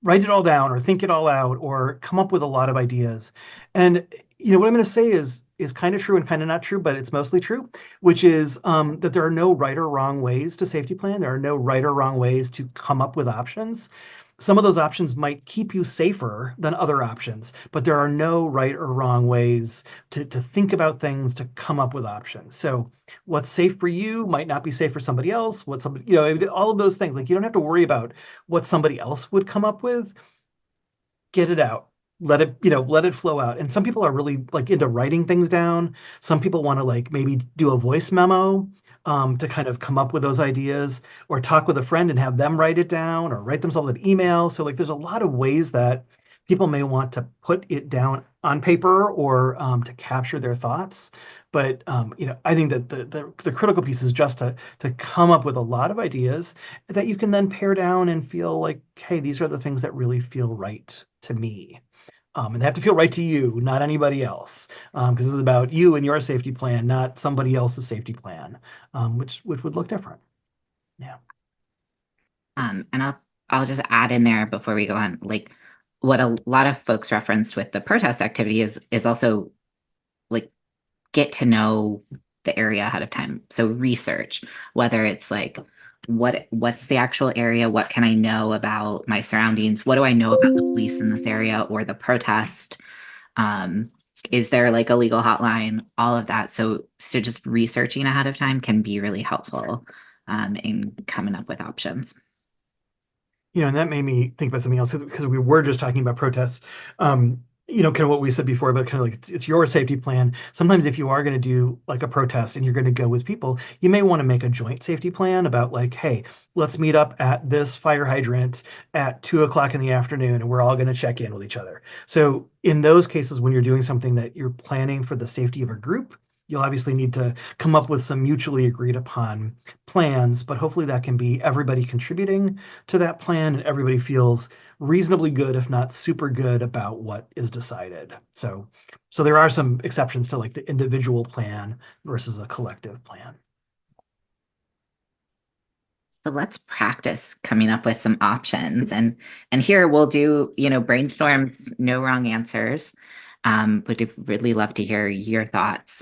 write it all down or think it all out or come up with a lot of ideas. And what I'm going to say is kind of true and kind of not true, but it's mostly true, which is that there are no right or wrong ways to safety plan. There are no right or wrong ways to come up with options. Some of those options might keep you safer than other options, but there are no right or wrong ways to think about things, to come up with options. So what's safe for you might not be safe for somebody else. What somebody, all of those things, like you don't have to worry about what somebody else would come up with. Get it out. Let it flow out. And some people are really like into writing things down. Some people want to like maybe do a voice memo to kind of come up with those ideas, or talk with a friend and have them write it down, or write themselves an email. So like there's a lot of ways that people may want to put it down on paper, or to capture their thoughts. But I think that the critical piece is just to come up with a lot of ideas that you can then pare down and feel like, hey, these are the things that really feel right to me. And they have to feel right to you, not anybody else, because this is about you and your safety plan, not somebody else's safety plan, which would look different. Yeah. And I'll just add in there before we go on, like what a lot of folks referenced with the protest activity is also like get to know the area ahead of time. So research, whether it's like what's the actual area, what can I know about my surroundings, what do I know about the police in this area or the protest? Um, is there like a legal hotline? All of that. So just researching ahead of time can be really helpful in coming up with options. And that made me think about something else, because we were just talking about protests. Kind of what we said before about kind of like it's your safety plan. Sometimes if you are going to do like a protest and you're going to go with people, you may want to make a joint safety plan about like, hey, let's meet up at this fire hydrant at 2 o'clock in the afternoon, and we're all going to check in with each other. So in those cases, when you're doing something that you're planning for the safety of a group, you'll obviously need to come up with some mutually agreed upon plans, but hopefully that can be everybody contributing to that plan, and everybody feels reasonably good, if not super good, about what is decided. So there are some exceptions to like the individual plan versus a collective plan. So let's practice coming up with some options. And here we'll do, brainstorms, no wrong answers. Would really love to hear your thoughts.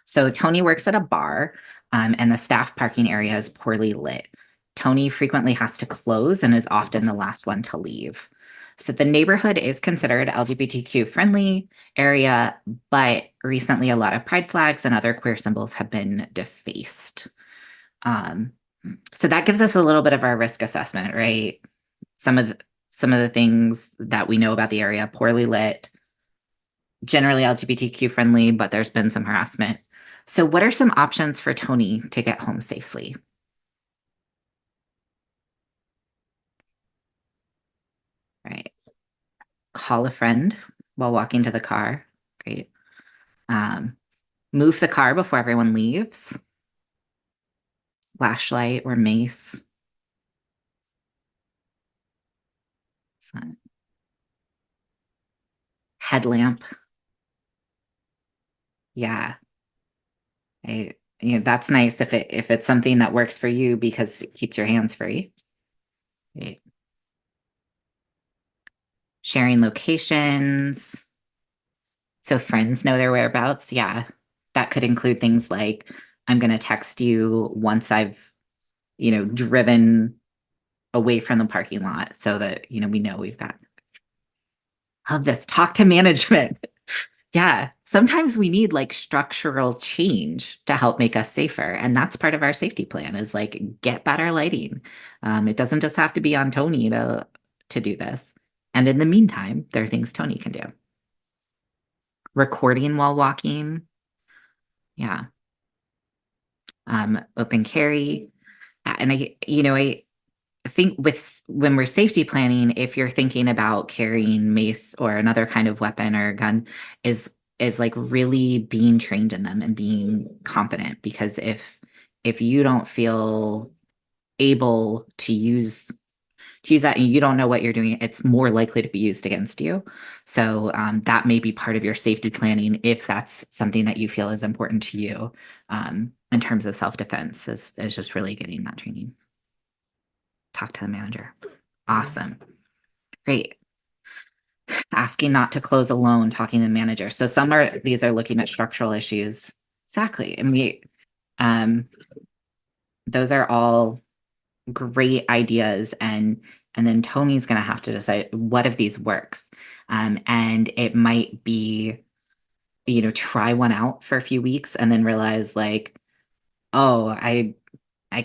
So Tony works at a bar, and the staff parking area is poorly lit. Tony frequently has to close and is often the last one to leave. So the neighborhood is considered LGBTQ friendly area, but recently a lot of pride flags and other queer symbols have been defaced. Um, so that gives us a little bit of our risk assessment, right? Some of the, some of the things that we know about the area: poorly lit, generally LGBTQ friendly, but there's been some harassment. So what are some options for Tony to get home safely? Right. Call a friend while walking to the car. Great. Um, Move the car before everyone leaves. Flashlight or mace. So, headlamp. Yeah. That's nice if it's something that works for you because it keeps your hands free. Right. Sharing locations. So friends know their whereabouts. Yeah. That could include things like I'm going to text you once I've, driven away from the parking lot so that, we know we've got love this. Talk to management. Yeah. Sometimes we need like structural change to help make us safer. And that's part of our safety plan is like get better lighting. It doesn't just have to be on Tony to do this. And in the meantime, there are things Tony can do. Recording while walking. Yeah. Open carry. And I think when we're safety planning, if you're thinking about carrying mace or another kind of weapon or gun, is like really being trained in them and being competent. Because if you don't feel able to use that and you don't know what you're doing, it's more likely to be used against you. So that may be part of your safety planning if that's something that you feel is important to you in terms of self-defense is just really getting that training. Talk to the manager. Awesome. Great. Asking not to close alone, talking to the manager. So these are looking at structural issues. Exactly. And um, those are all great ideas. And then Tony's going to have to decide what of these works. And it might be, try one out for a few weeks and then realize like, oh, I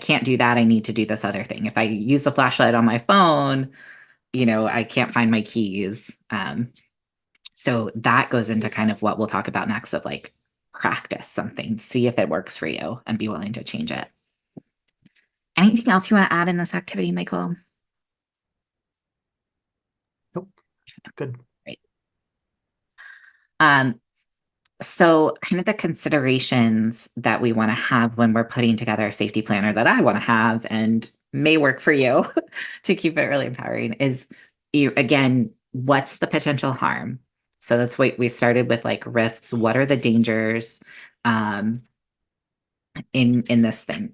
can't do that. I need to do this other thing. If I use the flashlight on my phone, I can't find my keys. So that goes into kind of what we'll talk about next of like practice something, see if it works for you and be willing to change it. Anything else you want to add in this activity, Michael? Nope. Good. Right. Um, so kind of the considerations that we want to have when we're putting together a safety planner that I want to have and may work for you to keep it really empowering is again, what's the potential harm? So that's what we started with like risks. What are the dangers in this thing?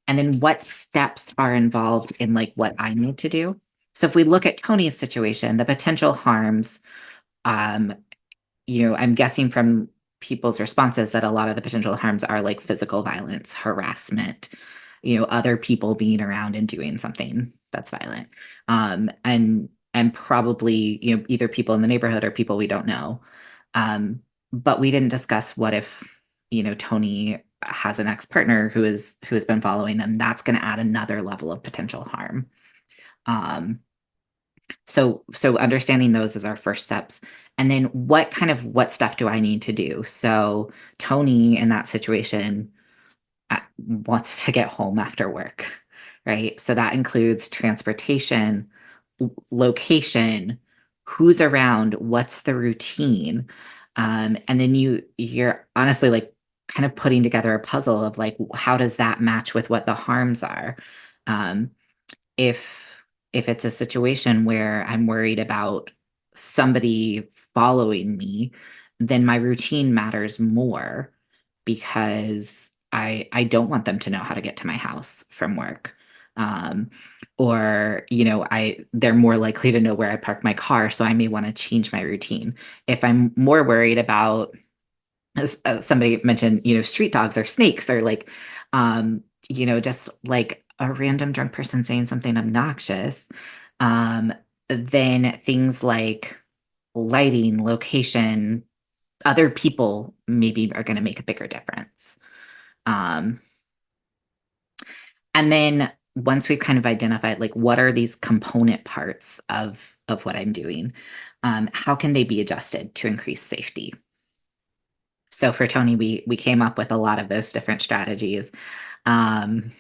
And then what steps are involved in like what I need to do? So if we look at Tony's situation, the potential harms, um, I'm guessing from people's responses that a lot of the potential harms are like physical violence, harassment, other people being around and doing something that's violent. And probably, either people in the neighborhood or people we don't know. But we didn't discuss what if, Tony has an ex-partner who has been following them. That's going to add another level of potential harm. Um, so understanding those is our first steps. And then what stuff do I need to do? So Tony in that situation wants to get home after work, right? So that includes transportation, location, who's around, what's the routine. And then you're honestly like kind of putting together a puzzle of like how does that match with what the harms are? Um, if if it's a situation where I'm worried about somebody following me, then my routine matters more because I don't want them to know how to get to my house from work. Um, or, they're more likely to know where I park my car, so I may want to change my routine. If I'm more worried about, as somebody mentioned, street dogs or snakes or like, just like a random drunk person saying something obnoxious, um, then things like lighting, location, other people maybe are going to make a bigger difference. Um, and then once we've kind of identified like what are these component parts of what I'm doing, how can they be adjusted to increase safety? So for Tony, we came up with a lot of those different strategies. Um,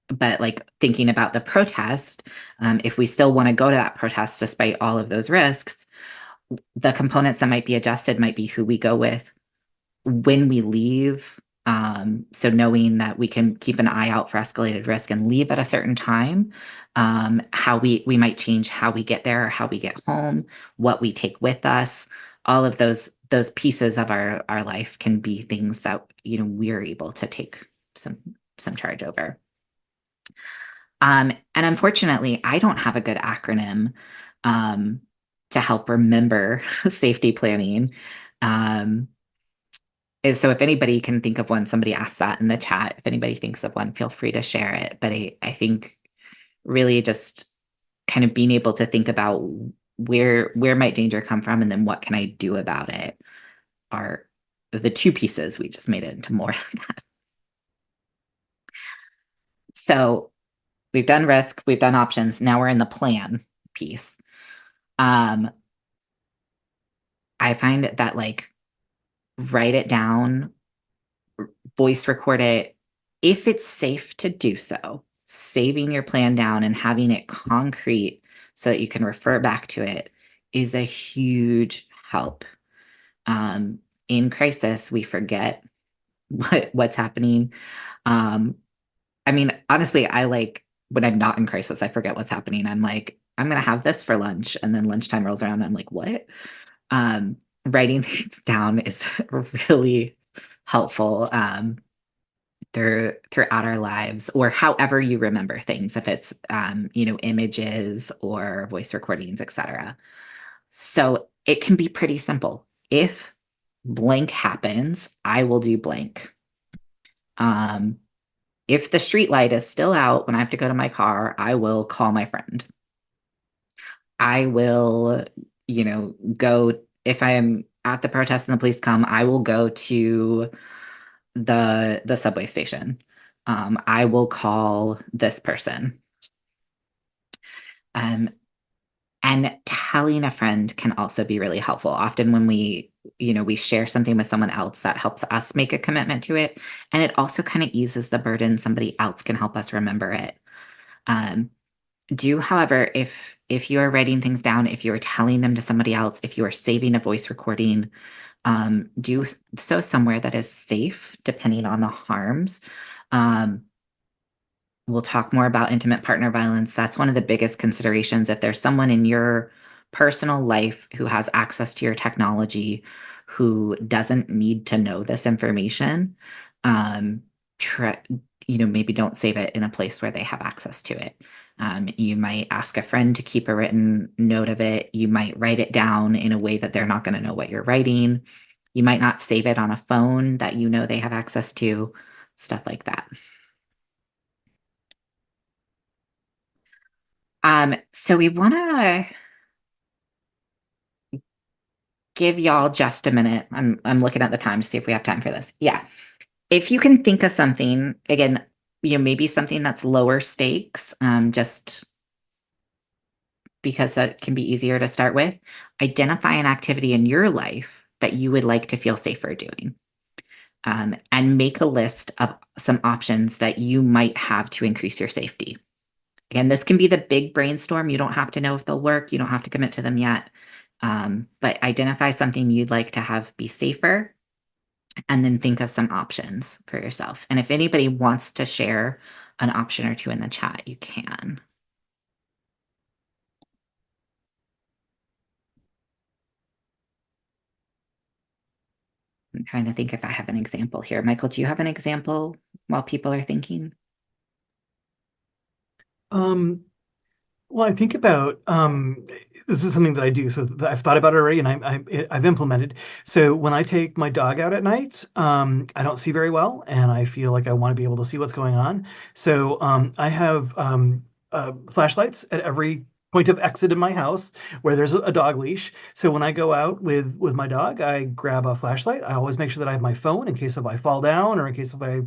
but like thinking about the protest, if we still want to go to that protest despite all of those risks, the components that might be adjusted might be who we go with, when we leave. So knowing that we can keep an eye out for escalated risk and leave at a certain time, how we might change how we get there, how we get home, what we take with us, all of those pieces of our life can be things that we're able to take some charge over. And unfortunately, I don't have a good acronym um, to help remember safety planning. Um, so if anybody can think of one, somebody asked that in the chat. If anybody thinks of one, feel free to share it. But I think really just kind of being able to think about where might danger come from and then what can I do about it are the two pieces. We just made it into more than that. So we've done risk, we've done options. Now we're in the plan piece. Um, I find that like write it down, voice record it if it's safe to do so. Saving your plan down and having it concrete so that you can refer back to it is a huge help. Um, in crisis, we forget what's happening. Um, I mean, honestly, I like when I'm not in crisis, I forget what's happening. I'm like, I'm gonna have this for lunch, and then lunchtime rolls around. And I'm like, what? Um, Writing things down is really helpful. Throughout our lives, or however you remember things, if it's images or voice recordings, etc. So it can be pretty simple. If blank happens, I will do blank. um if the street light is still out when I have to go to my car, I will call my friend. I will go, if I am at the protest and the police come, I will go to the subway station. I will call this person. Um, and telling a friend can also be really helpful. Often when we share something with someone else, that helps us make a commitment to it. And it also kind of eases the burden. Somebody else can help us remember it. Um, however, if you are writing things down, if you are telling them to somebody else, if you are saving a voice recording, do so somewhere that is safe, depending on the harms. Um, we'll talk more about intimate partner violence. That's one of the biggest considerations. If there's someone in your personal life who has access to your technology, who doesn't need to know this information, um, try, maybe don't save it in a place where they have access to it. You might ask a friend to keep a written note of it. You might write it down in a way that they're not going to know what you're writing. You might not save it on a phone that they have access to, stuff like that. So we want to give y'all just a minute. I'm looking at the time to see if we have time for this. Yeah. If you can think of something, again, maybe something that's lower stakes, just because that can be easier to start with. Identify an activity in your life that you would like to feel safer doing. And make a list of some options that you might have to increase your safety. Again, this can be the big brainstorm. You don't have to know if they'll work. You don't have to commit to them yet. But identify something you'd like to have be safer, and then think of some options for yourself. And if anybody wants to share an option or two in the chat, you can. I'm trying to think if I have an example here. Michael, do you have an example while people are thinking? Um, Well, I think about this is something that I do, so that I've thought about it already, and I've implemented. So when I take my dog out at night, I don't see very well, and I feel like I want to be able to see what's going on. So I have flashlights at every point of exit in my house where there's a dog leash. So when I go out with my dog, I grab a flashlight. I always make sure that I have my phone in case if I fall down or in case if I,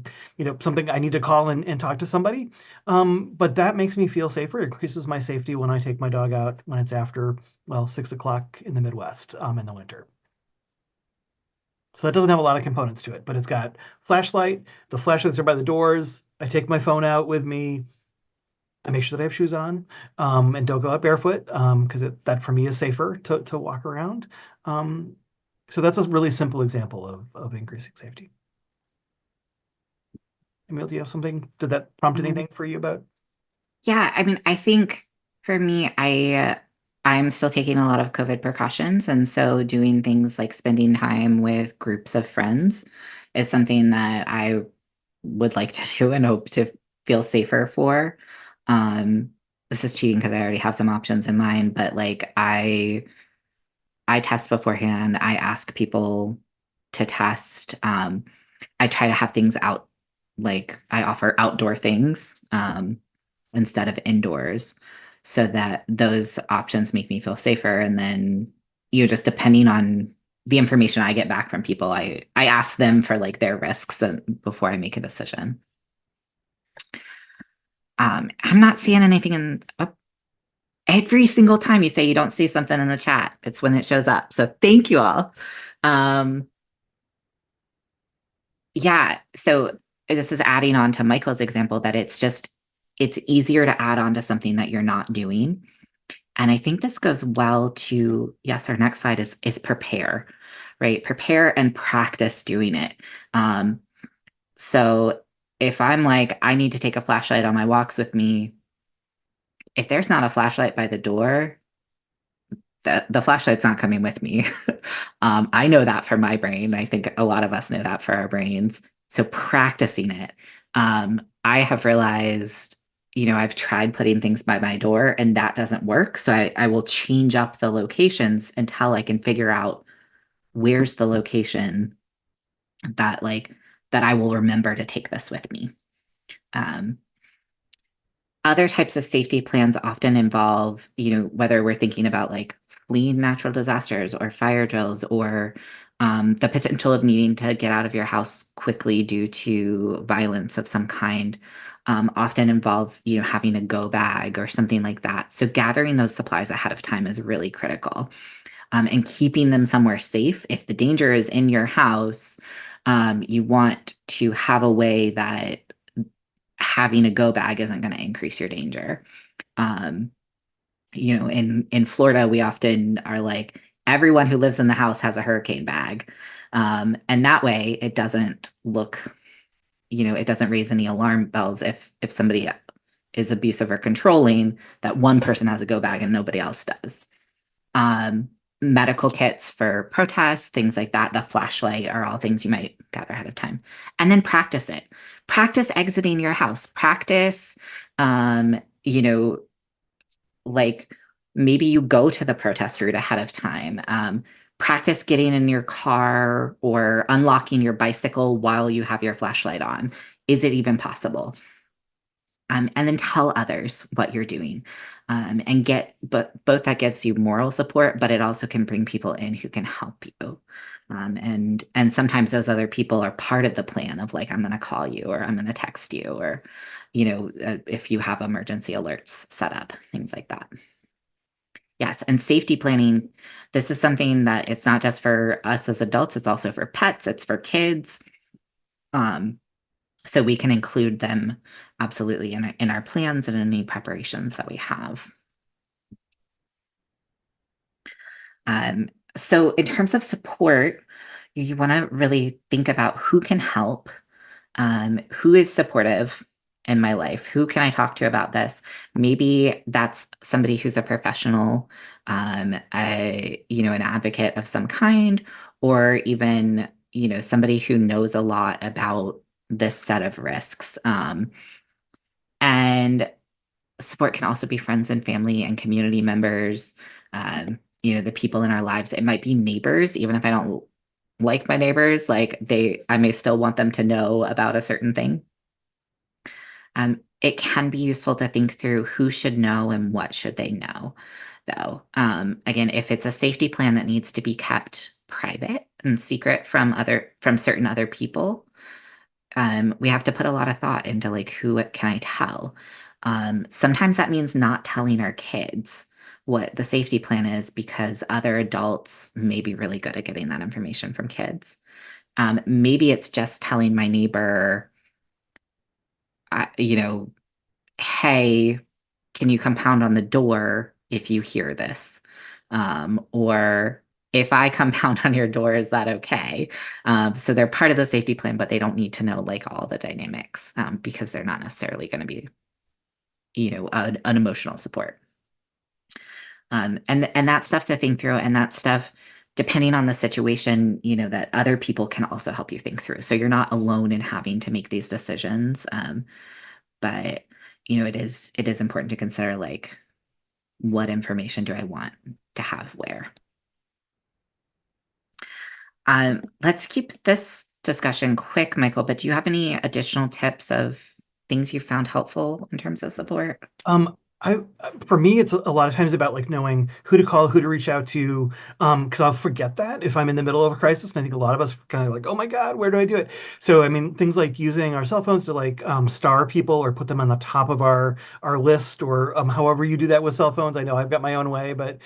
something I need to call and talk to somebody. But that makes me feel safer. It increases my safety when I take my dog out when it's after, well, 6 o'clock in the Midwest, in the winter. So that doesn't have a lot of components to it, but it's got flashlight. The flashlights are by the doors. I take my phone out with me. I make sure that I have shoes on, and don't go out barefoot, because that for me is safer to walk around. Um, so that's a really simple example of increasing safety. Emil, do you have something? Did that prompt anything for you about? Yeah, I mean, I think for me, I'm still taking a lot of COVID precautions, and so doing things like spending time with groups of friends is something that I would like to do and hope to feel safer for. Um, this is cheating because I already have some options in mind, but like I test beforehand. I ask people to test. I try to have things out, like I offer outdoor things instead of indoors, so that those options make me feel safer. And then, just depending on the information I get back from people, I ask them for like their risks and before I make a decision. I'm not seeing anything in every single time you say you don't see something in the chat, it's when it shows up. So thank you all. Um, Yeah. So this is adding on to Michael's example that it's easier to add on to something that you're not doing. And I think this goes well to, yes, our next slide is prepare, right? Prepare and practice doing it. Um, so if I'm like, I need to take a flashlight on my walks with me, if there's not a flashlight by the door, the flashlight's not coming with me. I know that for my brain. I think a lot of us know that for our brains. So practicing it, I have realized, I've tried putting things by my door and that doesn't work. So I will change up the locations until I can figure out where's the location that like that I will remember to take this with me. Um, Other types of safety plans often involve, whether we're thinking about like fleeing natural disasters or fire drills or the potential of needing to get out of your house quickly due to violence of some kind, often involve, having a go bag or something like that. So gathering those supplies ahead of time is really critical, and keeping them somewhere safe. If the danger is in your house, you want to have a way that having a go bag isn't going to increase your danger. Um, in Florida, we often are like, everyone who lives in the house has a hurricane bag. And that way it doesn't look, it doesn't raise any alarm bells if somebody is abusive or controlling, that one person has a go bag and nobody else does. Um, Medical kits for protests, things like that, the flashlight are all things you might gather ahead of time. And then practice it. Practice exiting your house. Practice, um, you know, like maybe you go to the protest route ahead of time. Practice getting in your car or unlocking your bicycle while you have your flashlight on. Is it even possible? And then tell others what you're doing, and but both that gives you moral support, but it also can bring people in who can help you. And sometimes those other people are part of the plan of like, I'm going to call you or I'm going to text you or, if you have emergency alerts set up, things like that. Yes, and safety planning. This is something that it's not just for us as adults, it's also for pets, it's for kids. Um, so we can include them absolutely in our plans and any preparations that we have. Um, so in terms of support, you want to really think about who can help, who is supportive in my life, who can I talk to about this? Maybe that's somebody who's a professional, an advocate of some kind, or even, somebody who knows a lot about this set of risks. And support can also be friends and family and community members, the people in our lives. It might be neighbors, even if I don't like my neighbors, like I may still want them to know about a certain thing. It can be useful to think through who should know and what should they know, though. Again, if it's a safety plan that needs to be kept private and secret from certain other people, we have to put a lot of thought into like who can I tell. Sometimes that means not telling our kids what the safety plan is because other adults may be really good at getting that information from kids. Maybe it's just telling my neighbor, uh, you know, hey, can you come pound on the door if you hear this? Or if I come pound on your door, is that okay? So they're part of the safety plan, but they don't need to know like all the dynamics because they're not necessarily going to be, an emotional support. And that stuff to think through, and that stuff, depending on the situation, that other people can also help you think through. So you're not alone in having to make these decisions. But it is important to consider like what information do I want to have where. Let's keep this discussion quick, Michael, but do you have any additional tips of things you found helpful in terms of support? I for me, it's a lot of times about like knowing who to call, who to reach out to, because I'll forget that if I'm in the middle of a crisis. And I think a lot of us kind of like, oh my God, where do I do it? So I mean, things like using our cell phones to like star people or put them on the top of our list, or however you do that with cell phones. I know I've got my own way, but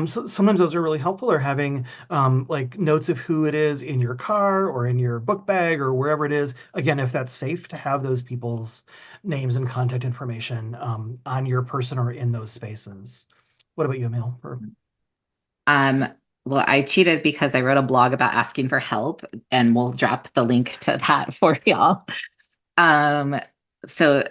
so sometimes those are really helpful. Or having like notes of who it is in your car or in your book bag or wherever it is. Again, if that's safe to have those people's names and contact information on your person or in those spaces. What about you, Emil? Um, well, I cheated because I wrote a blog about asking for help, and we'll drop the link to that for y'all. Um, so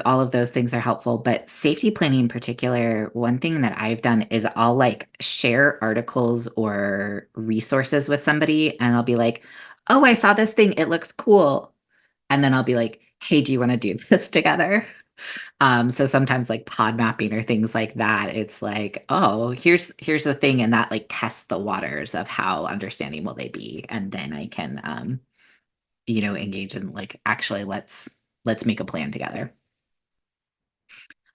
all of those things are helpful, but safety planning in particular, one thing that I've done is I'll like share articles or resources with somebody, and I'll be like, "Oh, I saw this thing. It looks cool." And then I'll be like, "Hey, do you want to do this together?" So sometimes like pod mapping or things like that, it's like, "Oh, here's the thing," and that like tests the waters of how understanding will they be, and then I can engage in like actually let's make a plan together.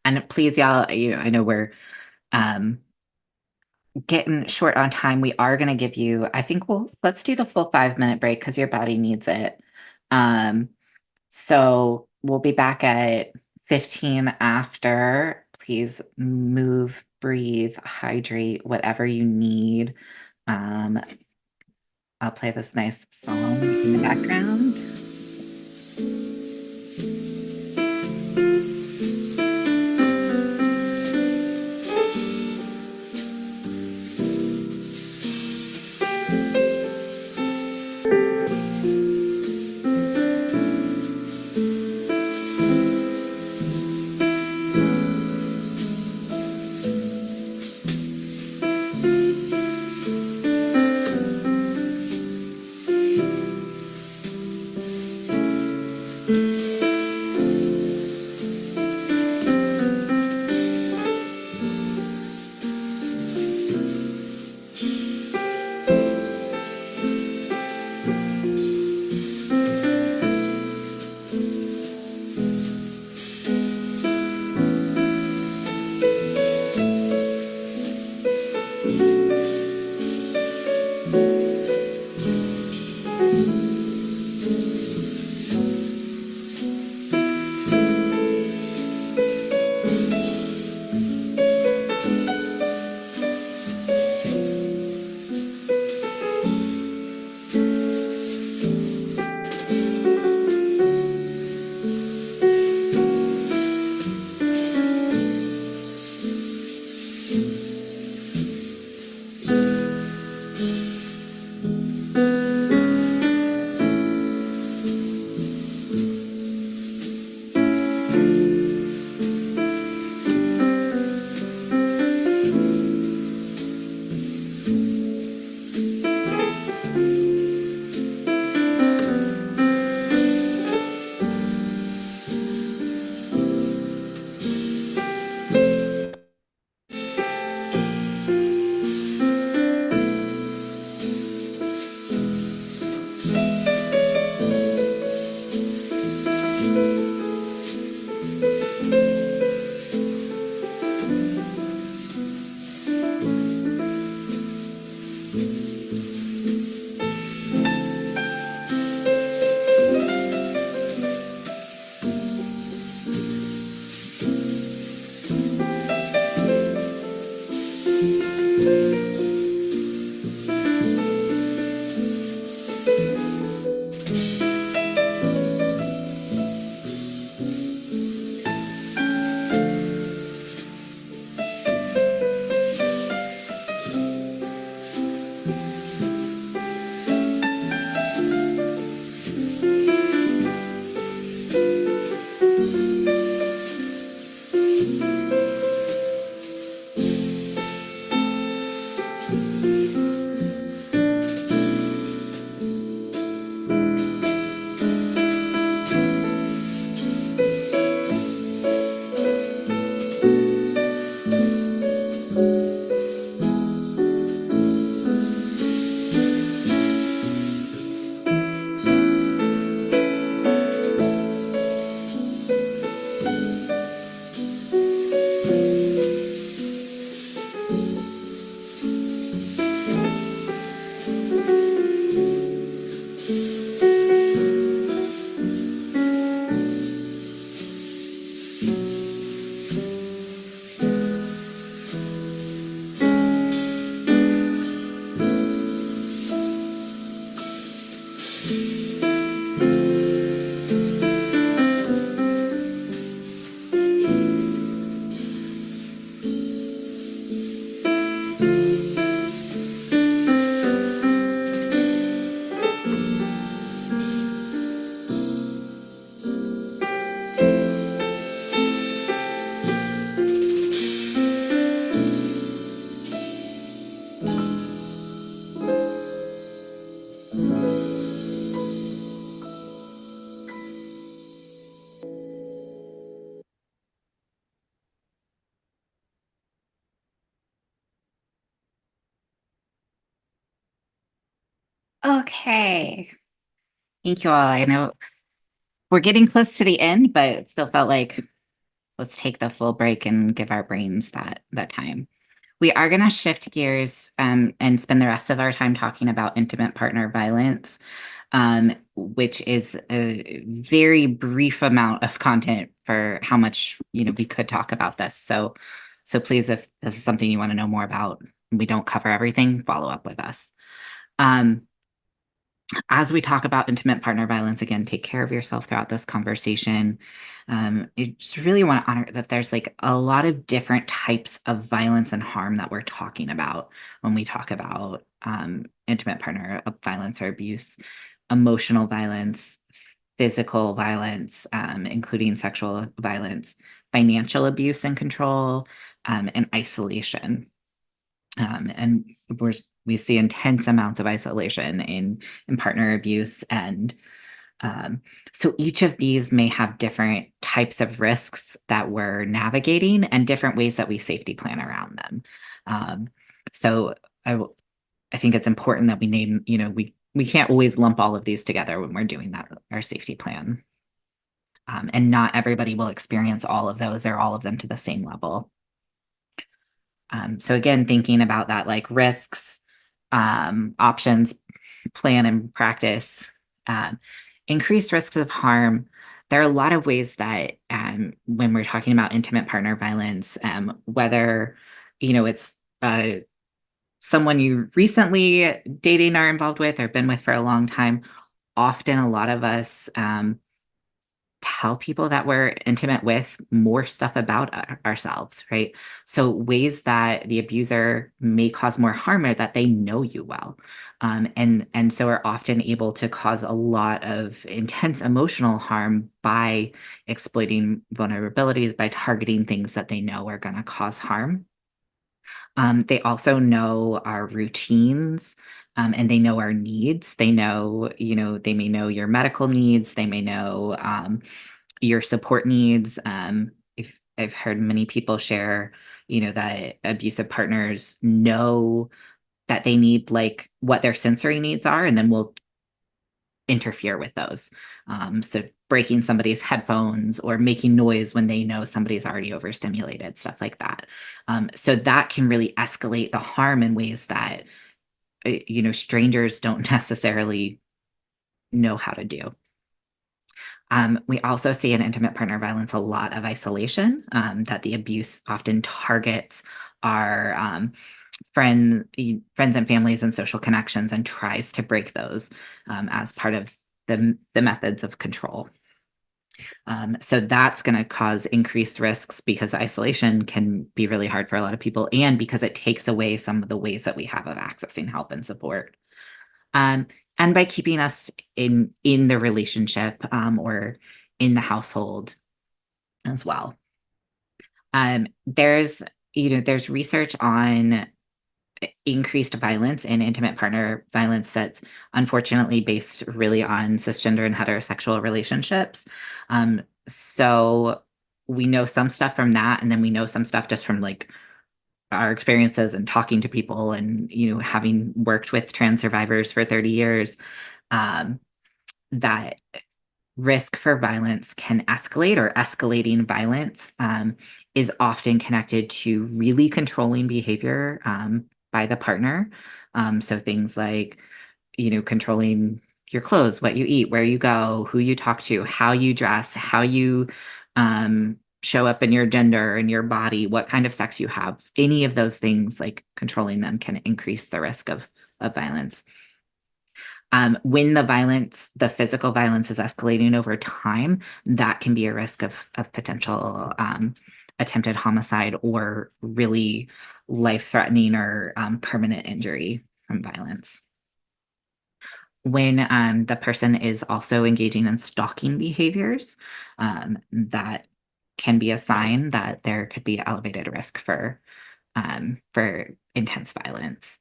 And please, y'all, I know we're um getting short on time. We are gonna give you, I think let's do the full 5 minute break because your body needs it. Um, so we'll be back at 15 after. Please move, breathe, hydrate, whatever you need. Um, I'll play this nice song in the background. Okay. Thank you all. I know we're getting close to the end, but it still felt like let's take the full break and give our brains that time. We are going to shift gears and spend the rest of our time talking about intimate partner violence, which is a very brief amount of content for how much we could talk about this. So please, if this is something you want to know more about, we don't cover everything, follow up with us. Um, as we talk about intimate partner violence, again, take care of yourself throughout this conversation. You just really want to honor that there's like a lot of different types of violence and harm that we're talking about when we talk about intimate partner violence or abuse, emotional violence, physical violence, including sexual violence, financial abuse and control, and isolation. And we see intense amounts of isolation in partner abuse. And so each of these may have different types of risks that we're navigating and different ways that we safety plan around them. Um, so I think it's important that we name, we can't always lump all of these together when we're doing that, our safety plan. And not everybody will experience all of those or all of them to the same level. So again, thinking about that, like risks, options, plan and practice, um, increased risks of harm. There are a lot of ways that when we're talking about intimate partner violence, whether it's someone you recently dating are involved with or been with for a long time, often a lot of us tell people that we're intimate with more stuff about ourselves, right? So ways that the abuser may cause more harm are that they know you well. And so are often able to cause a lot of intense emotional harm by exploiting vulnerabilities, by targeting things that they know are going to cause harm. They also know our routines. And they know our needs. They know, they may know your medical needs. They may know your support needs. If I've heard many people share, that abusive partners know that they need like what their sensory needs are, and then will interfere with those. So breaking somebody's headphones or making noise when they know somebody's already overstimulated, stuff like that. So that can really escalate the harm in ways that strangers don't necessarily know how to do. We also see in intimate partner violence a lot of isolation, that the abuse often targets our friends and families and social connections and tries to break those as part of the methods of control. So that's going to cause increased risks because isolation can be really hard for a lot of people, and because it takes away some of the ways that we have of accessing help and support. Um, and by keeping us in the relationship or in the household as well. There's there's research on increased violence and intimate partner violence that's unfortunately based really on cisgender and heterosexual relationships. So we know some stuff from that, and then we know some stuff just from like our experiences and talking to people and having worked with trans survivors for 30 years, um, that risk for violence can escalate, or escalating violence is often connected to really controlling behavior by the partner. So things like, controlling your clothes, what you eat, where you go, who you talk to, how you dress, how you show up in your gender and your body, what kind of sex you have. Any of those things, like controlling them, can increase the risk of violence. When the physical violence is escalating over time, that can be a risk of potential attempted homicide or really life-threatening or permanent injury from violence. When the person is also engaging in stalking behaviors, that can be a sign that there could be elevated risk for intense violence,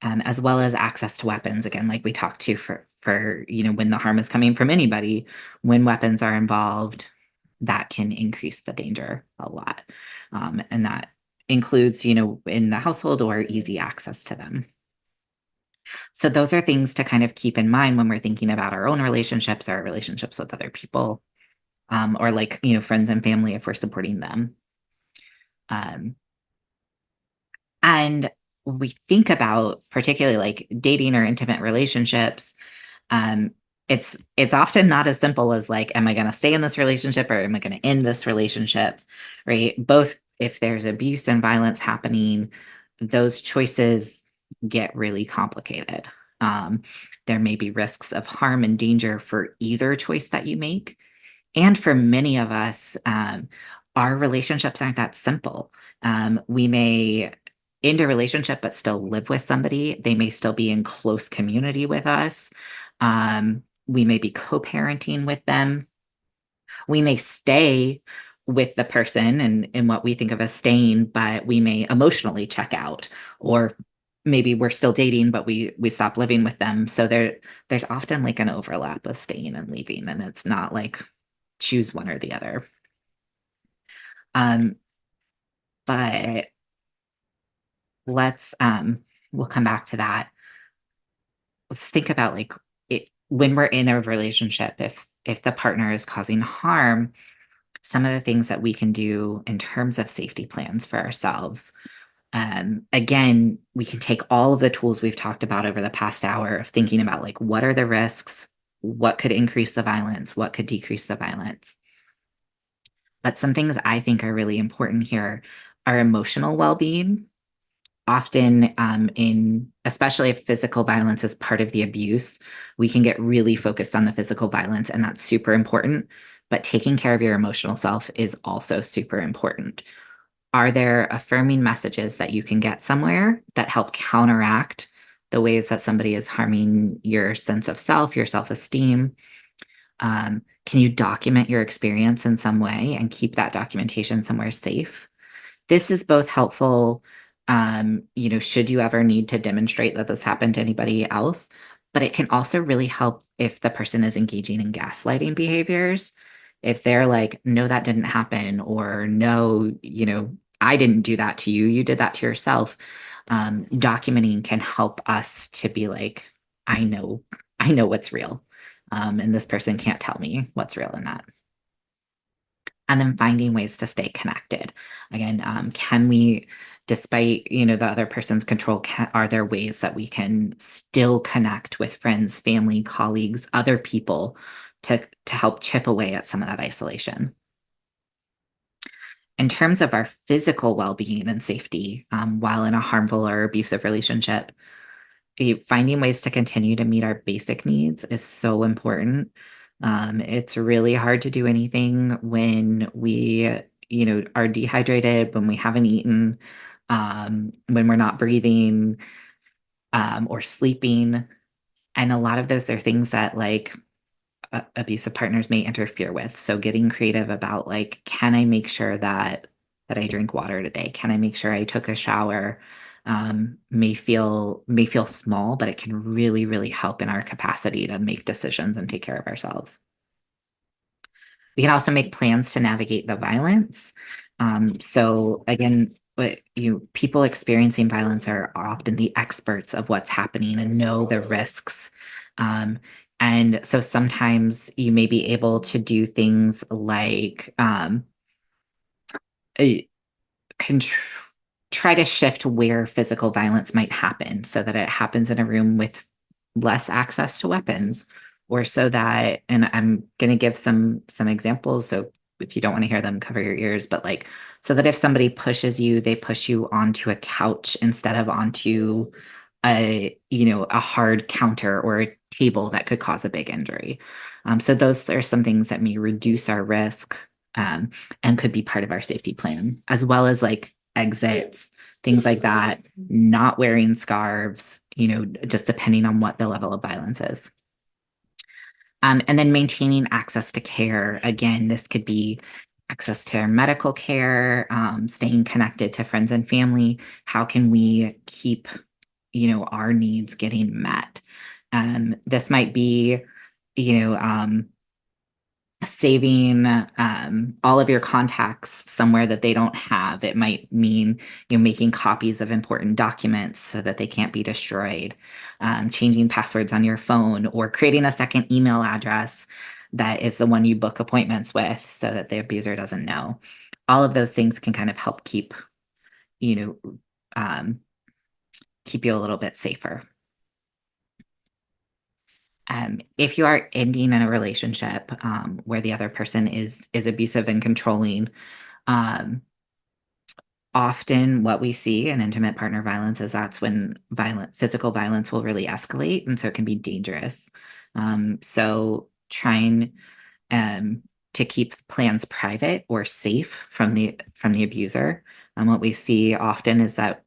as well as access to weapons. Again, like we talked to for when the harm is coming from anybody, when weapons are involved, that can increase the danger a lot, and that includes in the household or easy access to them. So those are things to kind of keep in mind when we're thinking about our own relationships, our relationships with other people, or like, friends and family if we're supporting them. Um, and we think about particularly like dating or intimate relationships. Um, it's often not as simple as like, am I going to stay in this relationship or am I going to end this relationship? Right? Both if there's abuse and violence happening, those choices get really complicated. Um, there may be risks of harm and danger for either choice that you make. And for many of us, our relationships aren't that simple. We may end a relationship, but still live with somebody. They may still be in close community with us. We may be co-parenting with them. We may stay with the person and in what we think of as staying, but we may emotionally check out, or maybe we're still dating, but we stop living with them. So there's often like an overlap of staying and leaving, and it's not like choose one or the other. Um, but let's we'll come back to that. Let's think about like when we're in a relationship, if the partner is causing harm, some of the things that we can do in terms of safety plans for ourselves. Again, we can take all of the tools we've talked about over the past hour of thinking about like what are the risks, what could increase the violence, what could decrease the violence. But some things I think are really important here are emotional well-being. Often, especially if physical violence is part of the abuse, we can get really focused on the physical violence, and that's super important. But taking care of your emotional self is also super important. Are there affirming messages that you can get somewhere that help counteract the ways that somebody is harming your sense of self, your self-esteem? Can you document your experience in some way and keep that documentation somewhere safe? This is both helpful, should you ever need to demonstrate that this happened to anybody else, but it can also really help if the person is engaging in gaslighting behaviors. If they're like, no, that didn't happen, or no, I didn't do that to you, you did that to yourself. Documenting can help us to be like, I know what's real. And this person can't tell me what's real in that. And then finding ways to stay connected. Again, can we, despite the other person's control, are there ways that we can still connect with friends, family, colleagues, other people to help chip away at some of that isolation? In terms of our physical well-being and safety, while in a harmful or abusive relationship, finding ways to continue to meet our basic needs is so important. It's really hard to do anything when we, are dehydrated, when we haven't eaten, when we're not breathing, or sleeping. And a lot of those are things that like abusive partners may interfere with. So getting creative about like, can I make sure that I drink water today? Can I make sure I took a shower? May feel small, but it can really, really help in our capacity to make decisions and take care of ourselves. We can also make plans to navigate the violence. So again, people experiencing violence are often the experts of what's happening and know the risks. Um, and so sometimes you may be able to do things like uh, try to shift where physical violence might happen so that it happens in a room with less access to weapons, or so that, and I'm going to give some examples, so if you don't want to hear them, cover your ears, but like so that if somebody pushes you, they push you onto a couch instead of onto a hard counter or a table that could cause a big injury. So those are some things that may reduce our risk, um, and could be part of our safety plan, as well as like exits, things like that, not wearing scarves, just depending on what the level of violence is. And then maintaining access to care. Again, this could be access to medical care, staying connected to friends and family. How can we keep, our needs getting met? This might be, you know, saving all of your contacts somewhere that they don't have. It might mean making copies of important documents so that they can't be destroyed, changing passwords on your phone, or creating a second email address that is the one you book appointments with so that the abuser doesn't know. All of those things can kind of help you know um, keep you a little bit safer. If you are ending in a relationship where the other person is abusive and controlling, um, often what we see in intimate partner violence is that's when physical violence will really escalate, and so it can be dangerous. So trying um, to keep plans private or safe from the abuser. What we see often is that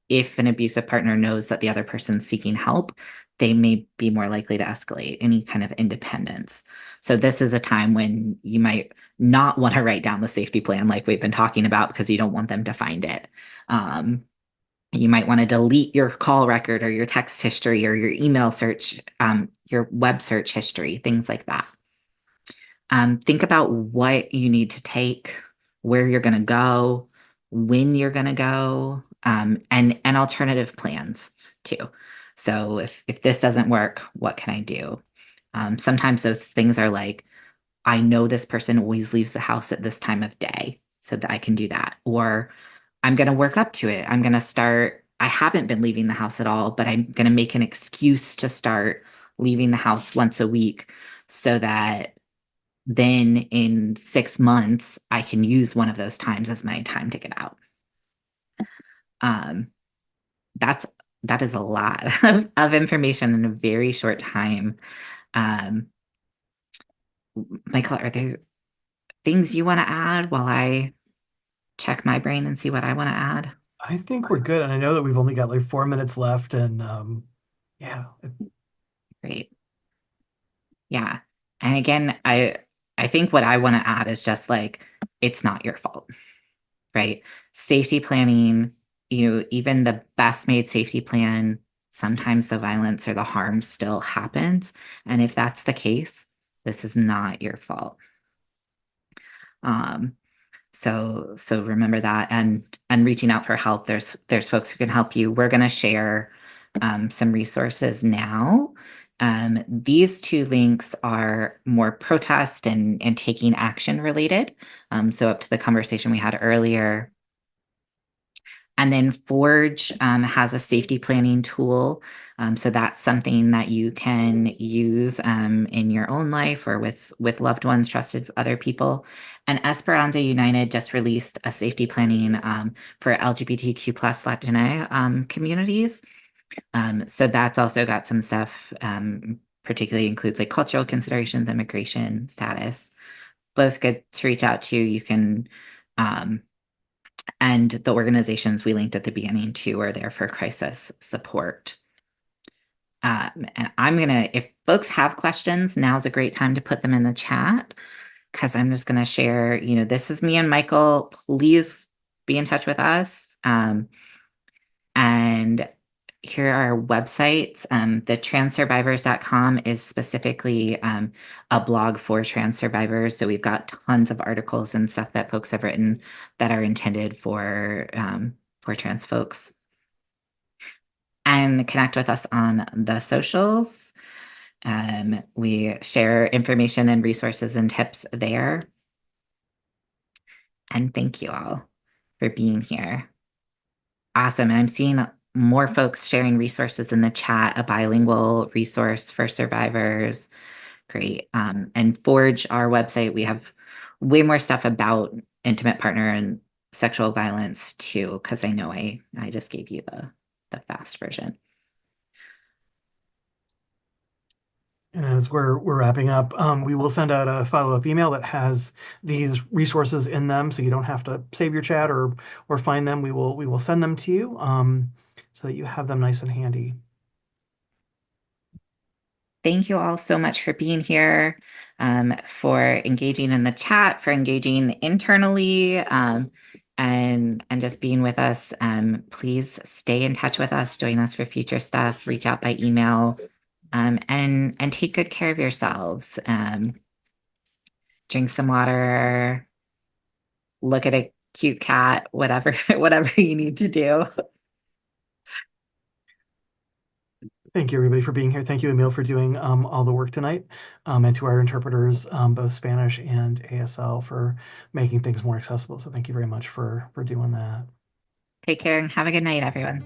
if an abusive partner knows that the other person's seeking help, they may be more likely to escalate any kind of independence. So this is a time when you might not want to write down the safety plan like we've been talking about because you don't want them to find it. Um, you might want to delete your call record or your text history or your email search, your web search history, things like that. Think about what you need to take, where you're going to go, when you're going to go, and alternative plans too. So if this doesn't work, what can I do? Sometimes those things are like, I know this person always leaves the house at this time of day, so that I can do that. Or I'm going to work up to it. I'm going to start. I haven't been leaving the house at all, but I'm going to make an excuse to start leaving the house once a week so that then in 6 months, I can use one of those times as my time to get out. Um, that's that is a lot of information in a very short time. Um, Michael, are there things you want to add while I check my brain and see what I want to add? I think we're good. And I know that we've only got like 4 minutes left. And yeah, Great. Yeah. And again, I think what I want to add is just like it's not your fault, right? Safety planning, even the best made safety plan, sometimes the violence or the harm still happens. And if that's the case, this is not your fault. Um, so remember that, and reaching out for help. There's folks who can help you. We're going to share some resources now. These two links are more protest and taking action related. So up to the conversation we had earlier. And then Forge has a safety planning tool. So that's something that you can use in your own life or with loved ones, trusted other people. And Esperanza United just released a safety planning for LGBTQ plus Latina communities. So that's also got some stuff, particularly includes like cultural considerations, immigration status. Both good to reach out to. You can and the organizations we linked at the beginning too are there for crisis support. And if folks have questions, now's a great time to put them in the chat because I'm just going to share, this is me and Michael. Please be in touch with us. And here are our websites. The transsurvivors.com is specifically a blog for trans survivors. So we've got tons of articles and stuff that folks have written that are intended for trans folks. And connect with us on the socials. We share information and resources and tips there. And thank you all for being here. Awesome. And I'm seeing more folks sharing resources in the chat, a bilingual resource for survivors. Great. And Forge, our website, we have way more stuff about intimate partner and sexual violence too, because I know I just gave you the the fast version. And as we're wrapping up, we will send out a follow-up email that has these resources in them, so you don't have to save your chat or find them. We will send them to you so that you have them nice and handy. Thank you all so much for being here, for engaging in the chat, for engaging internally, and just being with us. Please stay in touch with us, join us for future stuff, reach out by email, and take good care of yourselves. Drink some water, look at a cute cat, whatever whatever you need to do. Thank you, everybody, for being here. Thank you, Emil, for doing all the work tonight, and to our interpreters, both Spanish and ASL, for making things more accessible. So thank you very much for doing that. Take care and have a good night, everyone.